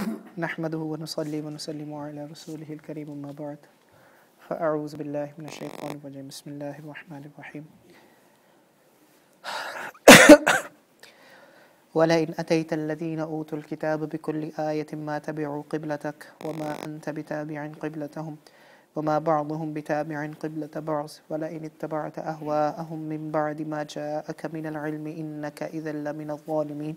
नहमदुहु व नुसल्ली व नुसल्लिमु अला रसूलिहिल करीम अम्मा बअद फ़अऊज़ु बिल्लाहि मिनश शैतानिर रजीम बिस्मिल्लाहिर रहमानिर रहीम वलइन अतैतल्लज़ीना ऊतुल किताब बिकुल्लि आयतिन मा तबिउ क़िब्लतक वमा अन्त बिताबिइन क़िब्लतहुम वमा बअदुहुम बिताबिइन क़िब्लत बअज़ वलइन इत्तबअत अहवाअहुम मिन बअदि मा जाअक मिनल इल्मि इन्नका इज़्ज़न लमिनज़ ज़ालिमीन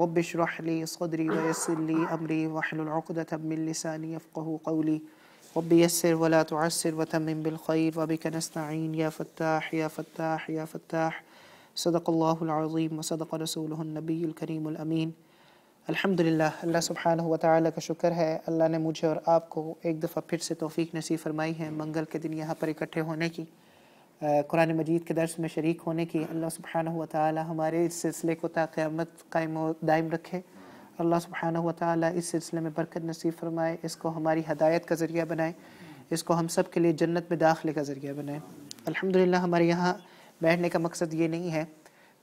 रब्बि इश्रह ली सदरी व यस्सिर ली अमरी वहलुल उक़दतम मिन लिसानी यफ़क़हू क़ौली रब्बि यस्सिर व ला तुअस्सिर व तम्मिम बिल ख़ैर व बिका नस्तईन या फ़त्ताह या फ़त्ताह या फ़त्ताह सदक़ल्लाहुल अज़ीम व सदक़ रसूलुहुन नबियुल करीमुल अमीन। अल्हम्दुलिल्लाह, अल्लाह सुब्हानहु व तआला का शुक्र है, अल्लाह ने मुझे और आपको एक दफ़ा फिर से तौफ़ीक नसीब फरमाई है मंगल के दिन यहाँ पर इकट्ठे होने की, कुरान मजीद के दर्स में शरीक होने की। अल्लाह सुब्हानहु व तआला हमारे इस सिलसिले को ता क़यामत कायम व दायम रखे। अल्लाह सुब्हानहु व तआला इस सिलसिले में बरकत नसीब फरमाए, इसको हमारी हदायत का ज़रिया बनाए, इसको हम सब के लिए जन्नत में दाखिले का ज़रिया बनाए। अल्हम्दुलिल्लाह, हमारे यहाँ बैठने का मकसद ये नहीं है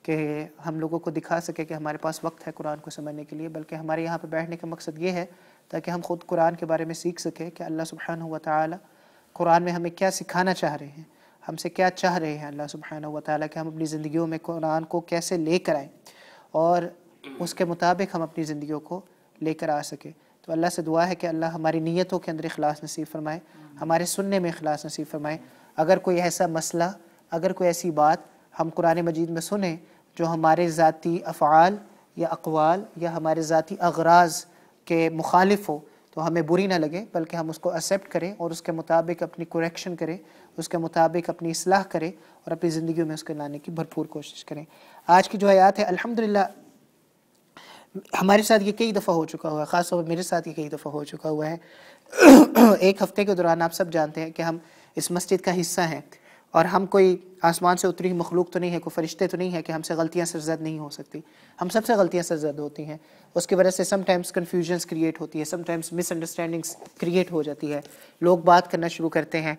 कि हम लोगों को दिखा सके कि हमारे पास वक्त है कुरान को समझने के लिए, बल्कि हमारे यहाँ पर बैठने का मकसद ये है ताकि हम ख़ुद कुरान के बारे में सीख सकें कि अल्लाह सुब्हानहु व तआला कुरान में हमें क्या सिखाना चाह रहे हैं, हमसे क्या चाह रहे हैं अल्लाह सुब्हानहु व तआला कि हम अपनी ज़िंदगियों में कुरान को कैसे लेकर आएँ और उसके मुताबिक हम अपनी ज़िंदगियों को लेकर आ सकें। तो अल्लाह से दुआ है कि अल्लाह हमारी नीयतों के अंदर इखलास नसीब फरमाए, हमारे सुनने में इखलास नसीब फरमाए। अगर कोई ऐसा मसला, अगर कोई ऐसी बात हम कुरान मजीद में सुने जो हमारे ज़ाती अफ़आल या अक़वाल या हमारे ज़ाती अग़राज़ के मुखालिफ हो तो हमें बुरी ना लगे, बल्कि हम उसको एक्सेप्ट करें और उसके मुताबिक अपनी करेक्शन करें, उसके मुताबिक अपनी इस्लाह करें और अपनी ज़िंदगी में उसके लाने की भरपूर कोशिश करें। आज की जो आयत है, अल्हम्दुलिल्लाह हमारे साथ ये कई दफ़ा हो चुका हुआ है, ख़ास तौर पर मेरे साथ ये कई दफ़ा हो चुका हुआ है। एक हफ़्ते के दौरान आप सब जानते हैं कि हम इस मस्जिद का हिस्सा हैं और हम कोई आसमान से उतरी मखलूक तो नहीं है, कोई फ़रिश्ते तो नहीं है कि हमसे गलतियाँ सरज़द नहीं हो सकती। हम सबसे गलतियाँ सरज़द होती हैं, उसकी वजह से समटाइम्स कन्फ्यूजन्स क्रिएट होती है, समटाइम्स मिसअंडरस्टैंडिंग्स क्रिएट हो जाती है। लोग बात करना शुरू करते हैं,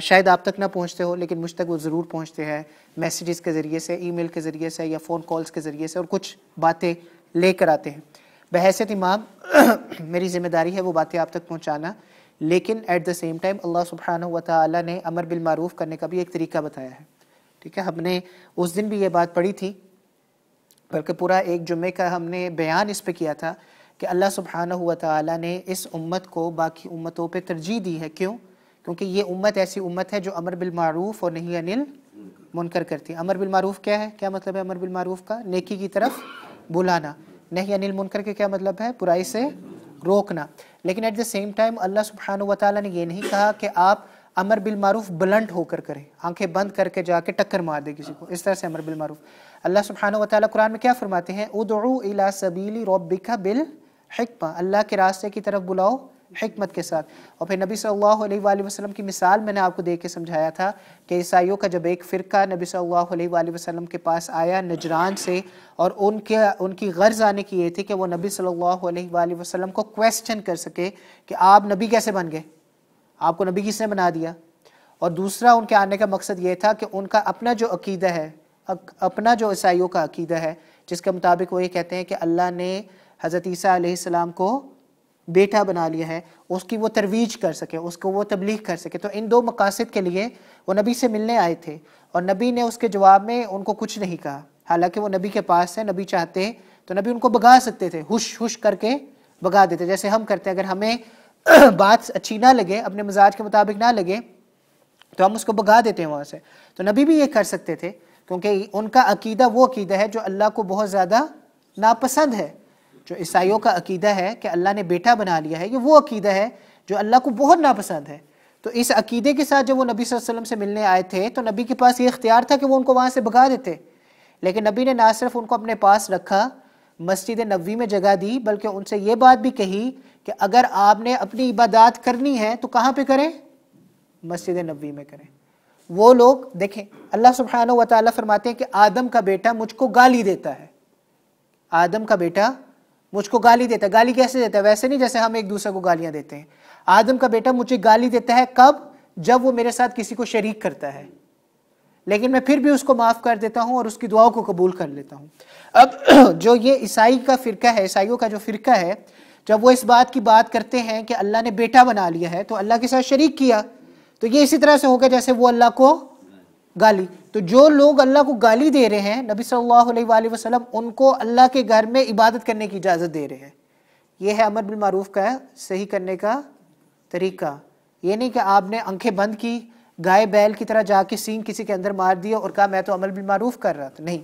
शायद आप तक ना पहुँचते हो लेकिन मुझ तक वो ज़रूर पहुँचते हैं, मैसेजेस के ज़रिए से, ईमेल के ज़रिए से या फ़ोन कॉल्स के ज़रिए से, और कुछ बातें लेकर आते हैं। बहैसियत इमाम मेरी ज़िम्मेदारी है वो बातें आप तक पहुँचाना, लेकिन एट द सेम टाइम अल्लाह सुब्हानहु व तआला ने अमर बिल मारूफ़ करने का भी एक तरीका बताया है। ठीक है, हमने उस दिन भी ये बात पढ़ी थी, बल्कि पूरा एक जुम्मे का हमने बयान इस पे किया था कि अल्लाह सुब्हानहु व तआला ने इस उम्मत को बाकी उम्मतों पे तरजीह दी है। क्यों? क्योंकि ये उम्मत ऐसी उम्मत है जो अमर बिल मारूफ़ और नही अनिल मुनकर करती है। अमर बिल मारूफ़ क्या है? क्या मतलब है अमर बिल मारूफ़ का? नेकी की तरफ बुलाना। नही अनिल मुनकर के क्या मतलब है? बुराई से रोकना। लेकिन एट द सेम टाइम अल्लाह सुब्हानहु व तआला ने ये नहीं कहा कि आप अमर बिल मारूफ़ ब्लंट होकर करें, आंखें बंद करके जाके टक्कर मार दे किसी को, इस तरह से अमर बिल मारूफ़। अल्लाह सुब्हानहु व तआला कुरान में क्या फरमाते हैं? उदउ इला सबीली रब्बिका बिल हिक्मा, अल्लाह के रास्ते की तरफ बुलाओ हिकमत के साथ। और फिर नबी सल्लल्लाहु अलैहि वसल्लम की मिसाल मैंने आपको दे के समझाया था कि ईसाइयों का जब एक फ़िरका नबी सल्लल्लाहु अलैहि वसल्लम के पास आया नजरान से, और उनकी गर्ज आने की ये थी कि वो नबी सल्लल्लाहु अलैहि वसल्लम को क्वेश्चन कर सके कि आप नबी कैसे बन गए, आपको नबी किसने बना दिया। और दूसरा उनके आने का मकसद ये था कि उनका अपना जो अकीदा है, अपना जो ईसाइयों का अकीदा है, जिसके मुताबिक वो ये कहते हैं कि अल्लाह ने हज़रत ईसा अलैहिस्सलाम को बेटा बना लिया है, उसकी वो तरवीज कर सके, उसको वो तबलीग कर सके। तो इन दो मकासद के लिए वो नबी से मिलने आए थे और नबी ने उसके जवाब में उनको कुछ नहीं कहा। हालांकि वो नबी के पास है, नबी चाहते तो नबी उनको भगा सकते थे, हुश हुश करके भगा देते, जैसे हम करते हैं। अगर हमें बात अच्छी ना लगे, अपने मिजाज के मुताबिक ना लगे, तो हम उसको भगा देते हैं वहाँ से। तो नबी भी ये कर सकते थे, क्योंकि उनका अकीदा वो अकीदा है जो अल्लाह को बहुत ज़्यादा नापसंद है। जो ईसाइयों का अकीदा है कि अल्लाह ने बेटा बना लिया है, ये वो अकीदा है जो अल्लाह को बहुत नापसंद है। तो इस अकीदे के साथ जब वो नबी सल्लल्लाहु अलैहि वसल्लम से मिलने आए थे तो नबी के पास ये इख्तियार था कि वो उनको वहाँ से भगा देते, लेकिन नबी ने ना सिर्फ उनको अपने पास रखा, मस्जिद नबवी में जगह दी, बल्कि उनसे ये बात भी कही कि अगर आपने अपनी इबादत करनी है तो कहाँ पे करें, मस्जिद नबवी में करें। वो लोग देखें, अल्लाह सुब्हानहू व तआला फरमाते हैं कि आदम का बेटा मुझको गाली देता है, आदम का बेटा मुझको गाली देता है। गाली कैसे देता है? वैसे नहीं जैसे हम एक दूसरे को गालियां देते हैं। आदम का बेटा मुझे गाली देता है कब? जब वो मेरे साथ किसी को शरीक करता है, लेकिन मैं फिर भी उसको माफ कर देता हूं और उसकी दुआओं को कबूल कर लेता हूं। अब जो ये ईसाई का फिरका है, ईसाइयों का जो फिरका है, जब वो इस बात की बात करते हैं कि अल्लाह ने बेटा बना लिया है तो अल्लाह के साथ शरीक किया, तो ये इसी तरह से हो गया जैसे वो अल्लाह को गाली। तो जो लोग अल्लाह को गाली दे रहे हैं, नबी सल्लल्लाहु अलैहि वसल्लम उनको अल्लाह के घर में इबादत करने की इजाज़त दे रहे हैं। ये है अमर बिल मारूफ का सही करने का तरीका। ये नहीं कि आपने आंखें बंद की, गाय बैल की तरह जाके सींग किसी के अंदर मार दिया और कहा मैं तो अमर बिल मारूफ कर रहा था। नहीं,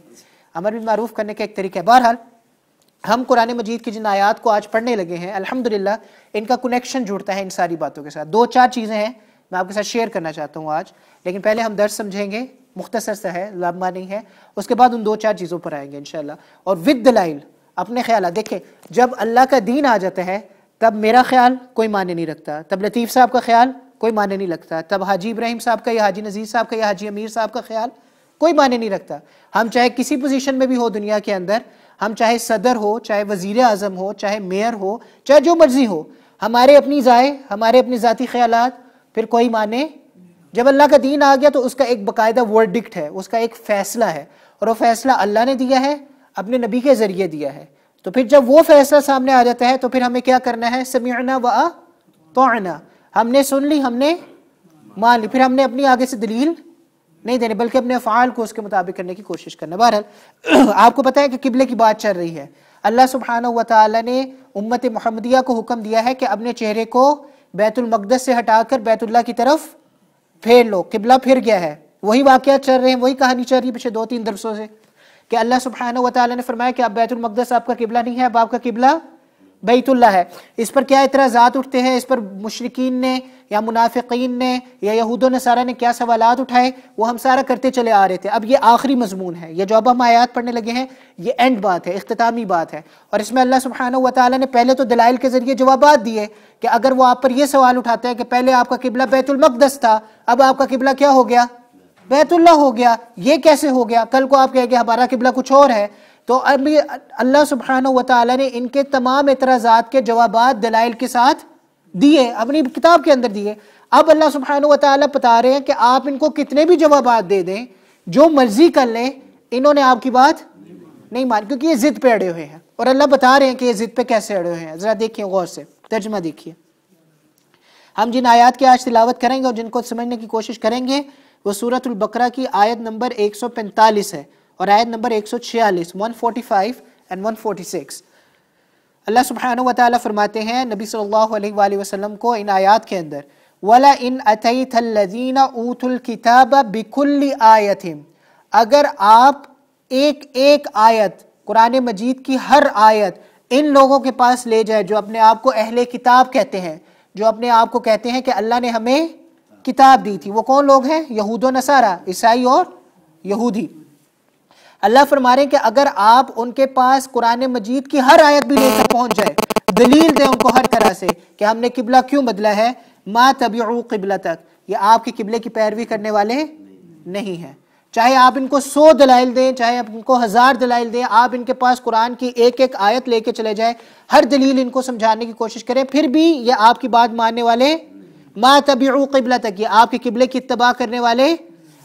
अमर बिल मारूफ करने का एक तरीका है। बहरहाल हम कुरान मजीद की जिन आयात को आज पढ़ने लगे हैं, अल्हम्दुलिल्लाह इनका कनेक्शन जुड़ता है इन सारी बातों के साथ। 2-4 चीज़ें हैं मैं आपके साथ शेयर करना चाहता हूँ आज, लेकिन पहले हम दर्स समझेंगे, मुख्तसर सा है, लंबा नहीं है। उसके बाद उन 2-4 चीज़ों पर आएंगे इंशाल्लाह, और विद दलाइल अपने ख्याल। देखें, जब अल्लाह का दीन आ जाता है तब मेरा ख्याल कोई माने नहीं रखता, तब लतीफ़ साहब का ख्याल कोई माने नहीं लगता, तब हाजी इब्राहिम साहब का या हाजी नज़ीर साहब का या हाजी अमीर साहब का ख्याल कोई माने नहीं रखता। हम चाहे किसी पोजीशन में भी हो दुनिया के अंदर, हम चाहे सदर हो, चाहे वज़ीर आज़म हो, चाहे मेयर हो, चाहे जो मर्जी हो, हमारे अपनी राय, हमारे अपने ज़ाती ख्यालात फिर कोई माने। जब अल्लाह का दीन आ गया तो उसका एक बाकायदा वर्डिक्ट है, उसका एक फ़ैसला है, और वो फ़ैसला अल्लाह ने दिया है, अपने नबी के ज़रिए दिया है। तो फिर जब वो फ़ैसला सामने आ जाता है तो फिर हमें क्या करना है? समीअना व अतअना, हमने सुन ली, हमने मान ली, फिर हमने अपनी आगे से दलील नहीं देने, बल्कि अपने अफ़आल को उसके मुताबिक करने की कोशिश करना। बहरहाल आपको पता है कि किबले की बात चल रही है। अल्लाह सुब्हानहू व तआला ने उम्मत मुहम्मदिया को हुक्म दिया है कि अपने चेहरे को बैतुल मक़दस से हटाकर बैतुल्लाह की तरफ फेर लो। किबला फिर गया है, वही वाक़यात चल रहे हैं, वही कहानी चल रही है पिछले 2-3 दरसों से कि अल्लाह सुब्हानहू व तआला ने फरमाया कि अब बैतुल मक़दस आपका किबला नहीं है, अब आपका किबला बैतुल्लाह है। इस पर क्या इतराज़ात उठते हैं? इस पर मुशरिकीन ने या मुनाफिकीन ने या यहूदो नसारा ने क्या सवालात उठाए, वो हम सारा करते चले आ रहे थे। अब ये आखिरी मजमून है, ये जो अब हम आयात पढ़ने लगे हैं ये एंड बात है, इख्तितामी बात है, और इसमें अल्लाह सुब्हानहू व तआला ने पहले तो दलाइल के जरिए जवाबात दिए कि अगर वो आप पर यह सवाल उठाते हैं कि पहले आपका किबला बैतुल मक़दस था, अब आपका किबला क्या हो गया? बैतुल्लाह हो गया, ये कैसे हो गया? कल को आप कहेंगे हमारा किबला कुछ और है। तो अभी अल्लाह सुब्हानहू व तआला ने इनके तमाम एतराज़ात के जवाबात दलाइल के साथ दिए, अपनी किताब के अंदर दिए। अब अल्लाह सुब्हानहू व तआला बता रहे हैं कि आप इनको कितने भी जवाबात दे दें, जो मर्जी कर लें, इन्होंने आपकी बात नहीं मानी, क्योंकि ये जिद पे अड़े हुए हैं। और अल्लाह बता रहे हैं कि ये जिद पे कैसे अड़े हुए हैं। जरा देखिए गौर से, तर्जुमा देखिए। हम जिन आयात की आज तिलावत करेंगे और जिनको समझने की कोशिश करेंगे वो सूरतुल बकरा की आयत नंबर 145 है और आयत नंबर 146, 145 एंड 146। अल्लाह सुब्हानहू व तआला फरमाते हैं नबी सल्लल्लाहु अलैहि वसल्लम को इन आयात के अंदर, वला इन अतैतल्लज़ीना ऊतुल किताब बिकुल्ली आयतिन, अगर आप एक एक आयत कुरान मजीद की हर आयत इन लोगों के पास ले जाए जो अपने आप को अहले किताब कहते हैं, जो अपने आप को कहते हैं कि अल्लाह ने हमें किताब दी थी। वो कौन लोग हैं? यहूदो नसारा, ईसाई और यहूदी। अल्लाह फरमा रहे हैं कि अगर आप उनके पास कुरान मजीद की हर आयत भी लेकर पहुंच जाए, दलील दें उनको हर तरह से कि हमने किबला क्यों बदला है, मा तबिउ किबलतक, ये आपके किबले की पैरवी करने वाले नहीं हैं। चाहे आप इनको 100 दलाइल दें, चाहे आप इनको 1000 दलाइल दें, आप इनके पास कुरान की एक एक आयत लेके चले जाए, हर दलील इनको समझाने की कोशिश करें, फिर भी ये आपकी बात मानने वाले, मा तबिउ किबलतक, ये आपके किबले की इत्तबा करने वाले,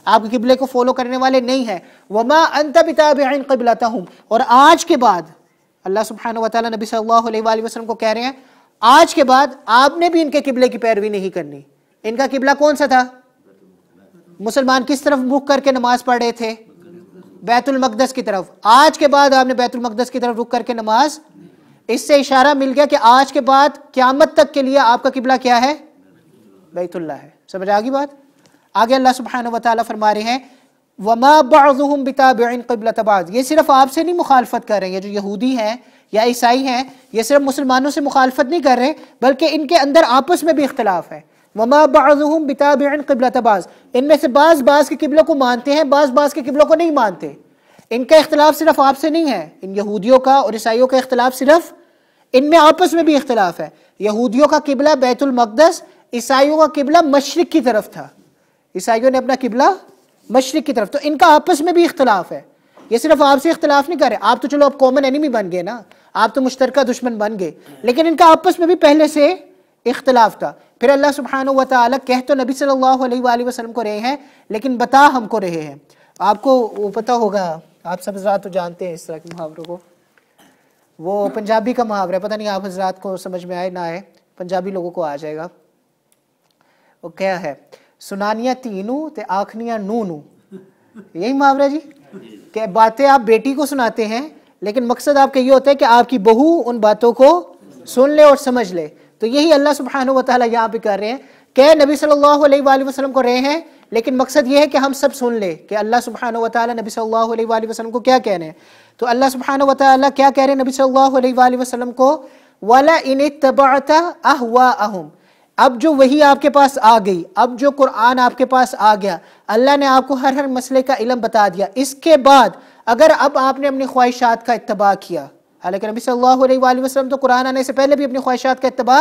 आपके किबले को फॉलो करने वाले नहीं है। वमा अंत बिताबिइन क़िबलतहुम, और आज के बाद अल्लाह सुब्हानहू व तआला नबी सल्लल्लाहु अलैहि वसल्लम को कह रहे हैं आज के बाद आपने भी इनके किबले की पैरवी नहीं करनी। इनका किबला कौन सा था? मुसलमान किस तरफ मुख करके नमाज पढ़ रहे थे? बैतुल मक़दस की तरफ। आज के बाद आपने बैतुल मक़दस की तरफ रुख करके नमाज, इससे इशारा मिल गया कि आज के बाद क़यामत तक के लिए आपका किबला क्या है? बैतुल्लाह है। समझ आ गई बात? आगे अल्लाह सुब्हानहू व तआला फरमा रहे हैं वमा बअज़ुहुम बिताबिइन क़िबलत बाज़, ये सिर्फ आपसे नहीं मुखालफत कर रहे हैं, ये जो यहूदी हैं या ईसाई हैं, ये सिर्फ मुसलमानों से मुखालफत नहीं कर रहे, बल्कि इनके अंदर आपस में भी इख्तिलाफ है। वमा बअज़ुहुम बिताबिइन क़िबलत बाज़, इनमें से बाज़ के किबलों को मानते हैं, बाज़ के किबलों को नहीं मानते। इनका इख्तिलाफ सिर्फ आपसे नहीं है, इन यहूदियों का और ईसाइयों का इख्तिलाफ सिर्फ इनमें आपस में भी इख्तिलाफ है। यहूदियों का किबला बैतुल मक़दस, ईसाइयों का किबला मशरिक की तरफ था। ईसाइयों ने अपना किबला मशरिक की तरफ, तो इनका आपस में भी इख्तिलाफ है। ये सिर्फ आपसे इख्तिलाफ नहीं कर रहे, आप तो चलो अब कॉमन एनिमी बन गए ना, आप तो मुश्तरका दुश्मन बन गए, लेकिन इनका आपस में भी पहले से इख्तिलाफ था। फिर अल्लाह सुब्हानहू व तआला कह तो नबी सल्लल्लाहु अलैहि वसल्लम को रहे हैं, लेकिन बता हमको रहे हैं। आपको वो पता होगा, आप सब हज़रात तो जानते हैं इस तरह के मुहावरों को, वो पंजाबी का मुहावरा है, पता नहीं आप हज़रात को समझ में आए ना आए, पंजाबी लोगों को आ जाएगा। वो क्या है, सुनानिया तीनू ते आखनिया नू नू, यही मुहावरा जी। कि बातें आप बेटी को सुनाते हैं, लेकिन मकसद आपका ये होता है कि आपकी बहू उन बातों को सुन ले और समझ ले। तो यही अल्लाह सुब्हानहू व तआला यहाँ पे कर रहे हैं कि नबी सल्लल्लाहु अलैहि वसल्लम को रहे हैं, लेकिन मकसद ये है कि हम सब सुन ले कि अल्लाह सुब्हानहू व तआला नबी सल्लल्लाहु अलैहि वसल्लम को क्या कह रहे हैं। तो अल्लाह सुब्हानहू व तआला क्या कह रहे हैं नबी सल्लल्लाहु अलैहि वसल्लम को, वला इन इत्तबअता अहवाअहुम, अब जो वही आपके पास आ गई, अब जो कुरान आपके पास आ गया, अल्लाह ने आपको हर हर मसले का इल्म बता दिया, इसके बाद अगर अब आपने अपनी ख्वाहिशात का इत्तबा किया, हालांकि नबी सल्लल्लाहु अलैहि वसल्लम तो कुरान आने से पहले भी अपनी ख्वाहिशात का इत्तबा,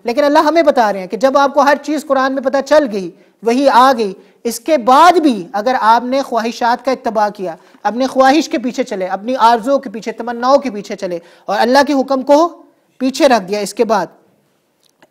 लेकिन अल्लाह हमें बता रहे हैं कि जब आपको हर चीज़ कुरान में पता चल गई, वही आ गई, इसके बाद भी अगर आपने ख्वाहिशात का इत्तबा किया, अपने ख्वाहिश के पीछे चले, अपनी आरज़ुओं के पीछे, तमन्नाओं के पीछे चले और अल्लाह के हुक्म को पीछे रख दिया, इसके बाद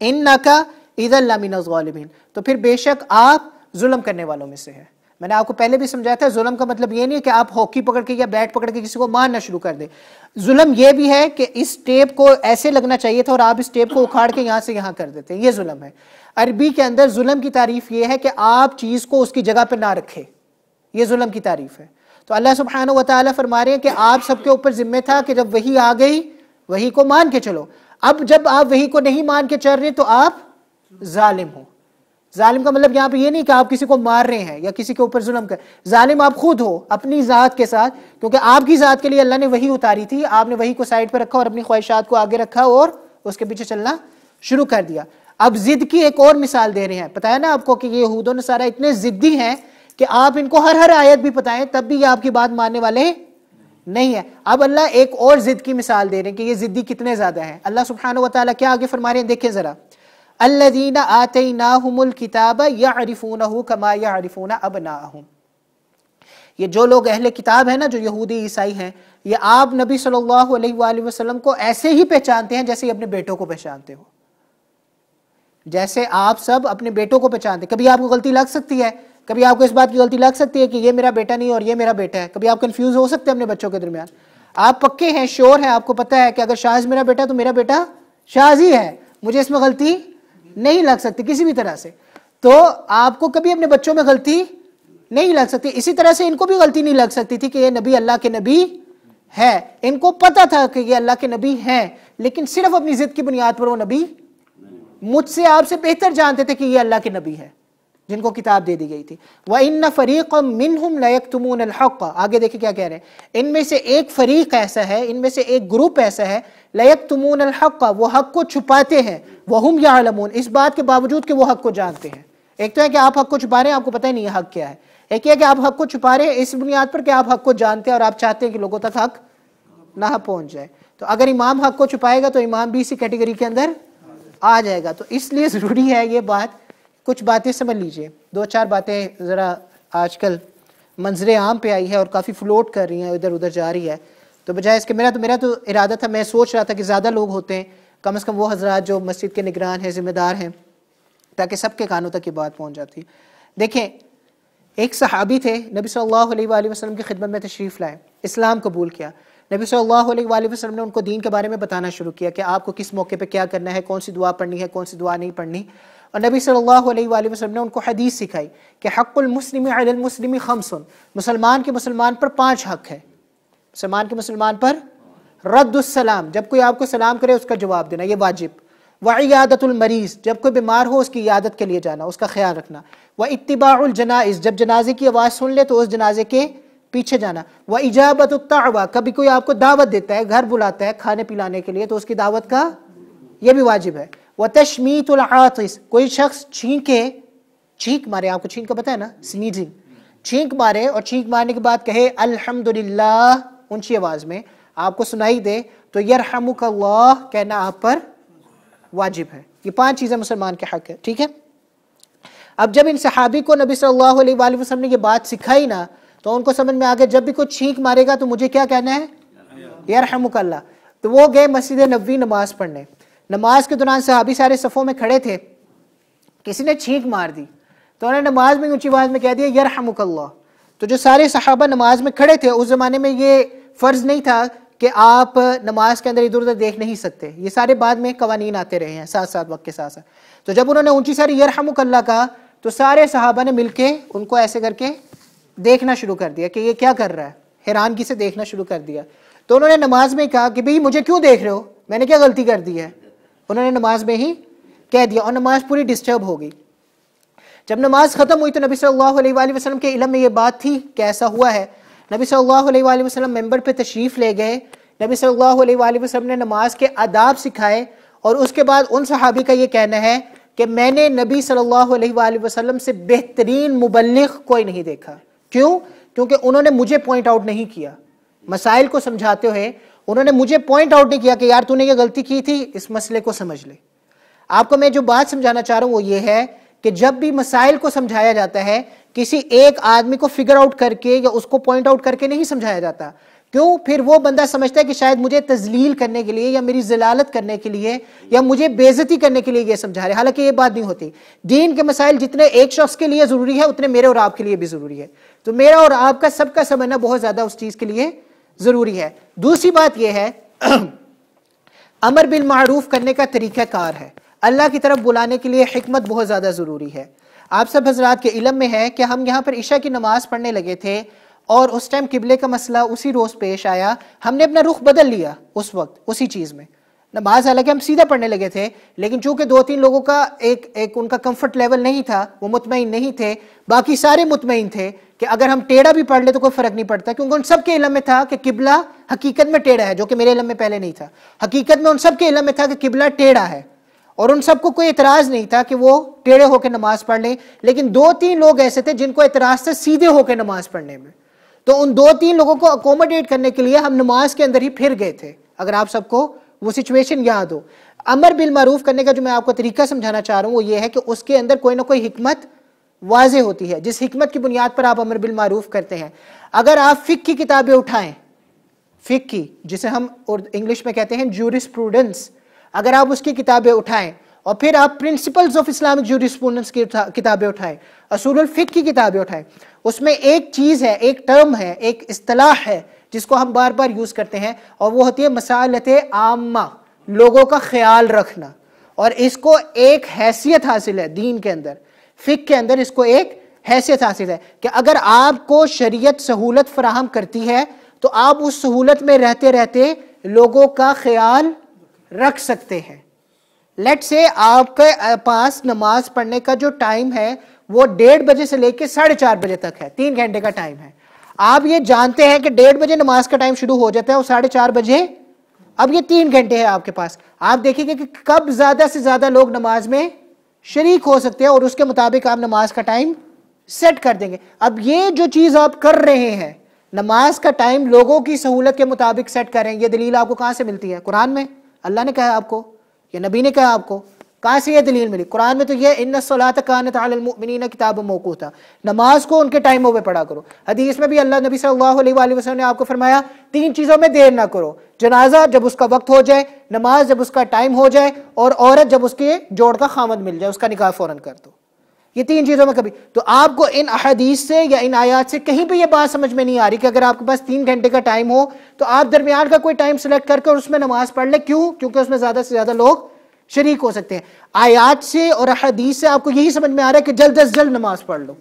इन्नका इज़न लमिनज़ ज़ालिमीन, तो फिर बेशक आप जुल्म करने वालों में से है। मैंने आपको पहले भी समझाया था, जुल्म का मतलब ये नहीं है कि आप हॉकी पकड़ के या बैट पकड़ के किसी को मारना शुरू कर दे। जुल्म ये भी है कि इस टेप को ऐसे लगना चाहिए था और आप इस टेप को उखाड़ के यहाँ से यहाँ कर देते हैं, ये जुल्म है। अरबी के अंदर जुल्म की तारीफ ये है कि आप चीज़ को उसकी जगह पर ना रखे, ये जुल्म की तारीफ है। तो अल्लाह सुब्हानहू व तआला फरमा रहे हैं कि आप सबके ऊपर जिम्मे था कि जब वही आ गई, वही को मान के चलो। अब जब आप वही को नहीं मान के चल रहे तो आप जालिम हो। जालिम का मतलब यहाँ पे ये नहीं कि आप किसी को मार रहे हैं या किसी के ऊपर जुल्म कर, जालिम आप खुद हो अपनी जात के साथ, क्योंकि आपकी जात के लिए अल्लाह ने वही उतारी थी, आपने वही को साइड पर रखा और अपनी ख्वाहिशात को आगे रखा और उसके पीछे चलना शुरू कर दिया। अब जिद की एक और मिसाल दे रहे हैं, पता है ना आपको कि ये यहूद व नसारा इतने जिद्दी हैं कि आप इनको हर हर आयत भी बताएं तब भी ये आपकी बात मानने वाले नहीं है। अब अल्लाह एक और जिद की मिसाल दे रहे हैं कि ये जिद्दी कितने ज्यादा हैं। अल्लाह सुब्हानहू व तआला क्या आगे फरमा रहे हैं, देखें जरा, अल्लज़ीना आतैनाहुमुल किताब यअरिफूनहु कमा यअरिफून अबनाअहुम, ये जो लोग अहले किताब है ना, जो यहूदी ईसाई हैं, ये आप नबी सल्लल्लाहु अलैहि वसल्लम को ऐसे ही पहचानते हैं जैसे अपने बेटों को पहचानते हो, जैसे आप सब अपने बेटों को पहचानते। कभी आपको गलती लग सकती है, कभी आपको इस बात की गलती लग सकती है कि ये मेरा बेटा नहीं और ये मेरा बेटा है, कभी आप कंफ्यूज हो सकते हैं अपने बच्चों के दरमियान। आप पक्के हैं, श्योर हैं, आपको पता है कि अगर शाज मेरा बेटा तो मेरा बेटा शाज ही है, मुझे इसमें गलती नहीं लग सकती किसी भी तरह से। तो आपको कभी अपने बच्चों में गलती नहीं लग सकती। इसी तरह से इनको भी गलती नहीं लग सकती थी कि ये नबी अल्लाह के नबी है। इनको पता था कि ये अल्लाह के नबी हैं, लेकिन सिर्फ अपनी जिद की बुनियाद पर वो नबी मुझसे आपसे बेहतर जानते थे कि ये अल्लाह के नबी है जिनको किताब दे दी गई थी। व इन्न फरीक़म मिनहुम लयक्तुमूनल हक़, आगे देखिए क्या कह रहे हैं, इनमें से एक फरीक ऐसा है, इनमें से एक ग्रुप ऐसा है, लयक्तुमूनल हक़, वो हक को छुपाते हैं, वहुम यअलमून, इस बात के बावजूद कि वो हक को जानते हैं। एक तो है कि आप हक को छुपा रहे हैं, आपको पता ही नहीं है हक क्या है, एक है कि आप हक को छुपा रहे हैं इस बुनियाद पर कि आप हक को जानते हैं और आप चाहते हैं कि लोगों तक हक ना पहुंच जाए। तो अगर इमाम हक को छुपाएगा तो इमाम भी इसी कैटेगरी के अंदर आ जाएगा। तो इसलिए ज़रूरी है ये बात, कुछ बातें समझ लीजिए, दो चार बातें ज़रा आजकल मंजरे आम पे आई है और काफ़ी फ्लोट कर रही हैं, इधर उधर जा रही है। तो बजाय इसके मेरा तो इरादा था, मैं सोच रहा था कि ज़्यादा लोग होते हैं, कम से कम वो हजरात जो मस्जिद के निगरान हैं, ज़िम्मेदार हैं, ताकि सबके कानों तक ये बात पहुँच जाती। देखें, एक सहाबी थे, नबी सल्लल्लाहु अलैहि वसल्लम की खिदमत में तशरीफ़ लाए, इस्लाम कबूल किया। नबी सल्लल्लाहु अलैहि वसल्लम ने उनको दीन के बारे में बताना शुरू किया कि आपको किस मौके पे क्या करना है, कौन सी दुआ पढ़नी है, कौन सी दुआ नहीं पढ़नी। और नबी सल्लल्लाहु अलैहि वसल्लम ने उनको हदीस सिखाई कि हक़्क़ुल मुस्लिमी अलल मुस्लिमी खम्सुन, मुसलमान के मुसलमान पर 5 हक है। मुसलमान के मुसलमान पर रद्दुस सलाम, जब कोई आपको सलाम करे उसका जवाब देना, ये वाजिब। व इयादतुल मरीज़, जब कोई बीमार हो उसकी इयादत के लिए जाना, उसका ख्याल रखना। व इत्तिबाउल जनाइज़, जब जनाजे की आवाज़ सुन ले तो उस जनाजे के पीछे जाना। व इजाबतुत दावा, कभी कोई आपको दावत देता है, घर बुलाता है खाने पिलाने के लिए, तो उसकी दावत का यह भी वाजिब है। व तशमीतुल आतिस, कोई शख्स छींक मारे, आपको छींक का पता है ना, स्नीजिंग, छींक मारे और छींक मारने के बाद कहे अल्हम्दुलिल्लाह ऊंची आवाज़ में, आपको सुनाई दे तो यरहमुकल्लाह कहना आप पर वाजिब है। ये 5 चीजें मुसलमान के हक है, ठीक है। अब जब इन सहाबी को नबी सल्लल्लाहु अलैहि वसल्लम ने ये बात सिखाई ना, तो उनको समझ में आ गया जब भी कोई छींक मारेगा तो मुझे क्या कहना है, यरहमुकल्लाह। तो वो गए मस्जिद नबवी नमाज पढ़ने। नमाज के दौरान सहाबी सारे सफ़ों में खड़े थे, किसी ने छींक मार दी तो उन्होंने नमाज में ऊंची आवाज में कह दिया यरहमुकल्लाह। तो जो सारे सहाबा नमाज में खड़े थे, उस जमाने में ये फर्ज नहीं था कि आप नमाज के अंदर इधर उधर देख नहीं सकते, ये सारे बाद में कवानीन आते रहे हैं साथ साथ वक्त के साथ साथ। तो जब उन्होंने ऊंची सारी यरहमुकल्लाह कहा तो सारे सहाबा ने मिलके उनको ऐसे करके देखना शुरू कर दिया कि ये क्या कर रहा है, हैरानगी से देखना शुरू कर दिया। तो उन्होंने नमाज में कहा कि भाई मुझे क्यों देख रहे हो, मैंने क्या गलती कर दी है, उन्होंने नमाज में ही कह दिया और नमाज पूरी डिस्टर्ब हो गई। जब नमाज खत्म हुई तो नबी सल्लल्लाहु अलैहि वसल्लम के इल्म में ये बात थी कि ऐसा हुआ है। नबी सल्लल्लाहु अलैहि वसल्लम मेंबर पे तशरीफ ले गए। नबी सल्लल्लाहु अलैहि वसल्लम ने नमाज के आदाब सिखाए और उसके बाद उन सहाबी का ये कहना है कि मैंने नबी सल्लल्लाहु अलैहि वसल्लम से बेहतरीन मुबल्लिग कोई नहीं देखा। क्यों? क्योंकि उन्होंने मुझे पॉइंट आउट नहीं किया, मसाइल को समझाते हुए उन्होंने मुझे पॉइंट आउट नहीं किया कि यार तूने ये गलती की थी, इस मसले को समझ ले। आपको मैं जो बात समझाना चाह रहा हूं वो ये है कि जब भी मसाइल को समझाया जाता है, किसी एक आदमी को फिगर आउट करके या उसको पॉइंट आउट करके नहीं समझाया जाता। क्यों? फिर वो बंदा समझता है कि शायद मुझे तजलील करने के लिए या मेरी जलालत करने के लिए या मुझे बेइज्जती करने के लिए ये समझा रहे। हालांकि ये बात नहीं होती। दीन के मसाइल जितने एक शख्स के लिए जरूरी है उतने मेरे और आपके लिए भी जरूरी है। तो मेरा और आपका सबका समझना बहुत ज्यादा उस चीज के लिए जरूरी है। दूसरी बात यह है अमर बिल मारूफ करने का तरीकाकार है। अल्लाह की तरफ बुलाने के लिए हिकमत बहुत ज्यादा जरूरी है। आप सब हजरात के इल्म में है कि हम यहाँ पर इशा की नमाज पढ़ने लगे थे और उस टाइम किबले का मसला उसी रोज पेश आया। हमने अपना रुख बदल लिया उस वक्त उसी चीज में। नमाज हालांकि हम सीधा पढ़ने लगे थे, लेकिन चूंकि 2-3 लोगों का एक उनका कंफर्ट लेवल नहीं था, वो मुतमईन नहीं थे, बाकी सारे मुतमईन थे कि अगर हम टेढ़ा भी पढ़ ले तो कोई फर्क नहीं पड़ता, क्योंकि उन सबके इल्म में था कि किबला हकीकत में टेढ़ा है, जो कि मेरे इल्म में पहले नहीं था। हकीकत में उन सबके इल्म में था कि किबला टेढ़ा है और उन सबको कोई एतराज नहीं था कि वो टेढ़े होकर नमाज पढ़ लें। लेकिन 2-3 लोग ऐसे थे जिनको एतराज था सीधे होकर नमाज पढ़ने में। तो उन 2-3 लोगों को अकोमोडेट करने के लिए हम नमाज के अंदर ही फिर गए थे। अगर आप सबको वो सिचुएशन याद हो। अमर बिल मारूफ करने का जो मैं आपको तरीका समझाना चाह रहा हूं वो ये है कि उसके अंदर कोई ना कोई हिकमत वाज़े होती है, जिस हिकमत की बुनियाद पर आप अमर बिल मारूफ करते हैं। अगर आप फिक की किताबें उठाएं, फिक की जिसे हम इंग्लिश में कहते हैं जूरिस्प्रूडेंस, अगर आप उसकी किताबें उठाएं और फिर आप प्रिंसिपल्स ऑफ इस्लामिक जूरिस्प्रूडेंस की किताबें उठाएं, असूलुल फिक की किताबें उठाएं, उसमें एक चीज है, एक टर्म है, एक इस्तिलाह है जिसको हम बार बार यूज करते हैं और वो होती है मसालते आम्मा, लोगों का ख्याल रखना। और इसको एक हैसियत हासिल है दीन के अंदर, फिक के अंदर इसको एक हैसियत हासिल है कि अगर आपको शरीयत सहूलत फराहम करती है तो आप उस सहूलत में रहते रहते लोगों का ख्याल रख सकते हैं। लेट से आपके पास नमाज पढ़ने का जो टाइम है वो 1:30 बजे से लेकर 4:30 बजे तक है, 3 घंटे का टाइम है। आप ये जानते हैं कि 1:30 बजे नमाज का टाइम शुरू हो जाता है और 4:30 बजे, अब ये 3 घंटे है आपके पास। आप देखिए कि कब ज्यादा से ज्यादा लोग नमाज में शरीक हो सकते हैं और उसके मुताबिक आप नमाज का टाइम सेट कर देंगे। अब ये जो चीज आप कर रहे हैं, नमाज का टाइम लोगों की सहूलत के मुताबिक सेट करें, ये दलील आपको कहां से मिलती है? कुरान में अल्लाह ने कहा आपको या नबी ने कहा आपको? कहां से ये दलील मिली? कुरान में तो ये इन्नस्सलात कानत अलल मुमिनीना किताबन मौकूता, नमाज को उनके टाइमों पे पढ़ा करो। हदीस में भी अल्लाह नबी सल्लल्लाहु अलैहि वसल्लम ने आपको फरमाया 3 चीजों में देर ना करो, जनाजा जब उसका वक्त हो जाए, नमाज जब उसका टाइम हो जाए और औरत जब उसके जोड़ का खामद मिल जाए, उसका निकाह फौरन कर दो। ये 3 चीजों में कभी तो आपको इन अहदीस से या इन आयात से कहीं पे ये बात समझ में नहीं आ रही कि अगर आपके पास 3 घंटे का टाइम हो तो आप दरमियान का कोई टाइम सेलेक्ट करके और उसमें नमाज पढ़ ले। क्यों? क्योंकि उसमें ज्यादा से ज्यादा लोग शरीक हो सकते हैं। आयात से और हदीस से आपको यही समझ में आ रहा है कि जल्द अज जल्द नमाज पढ़ लो।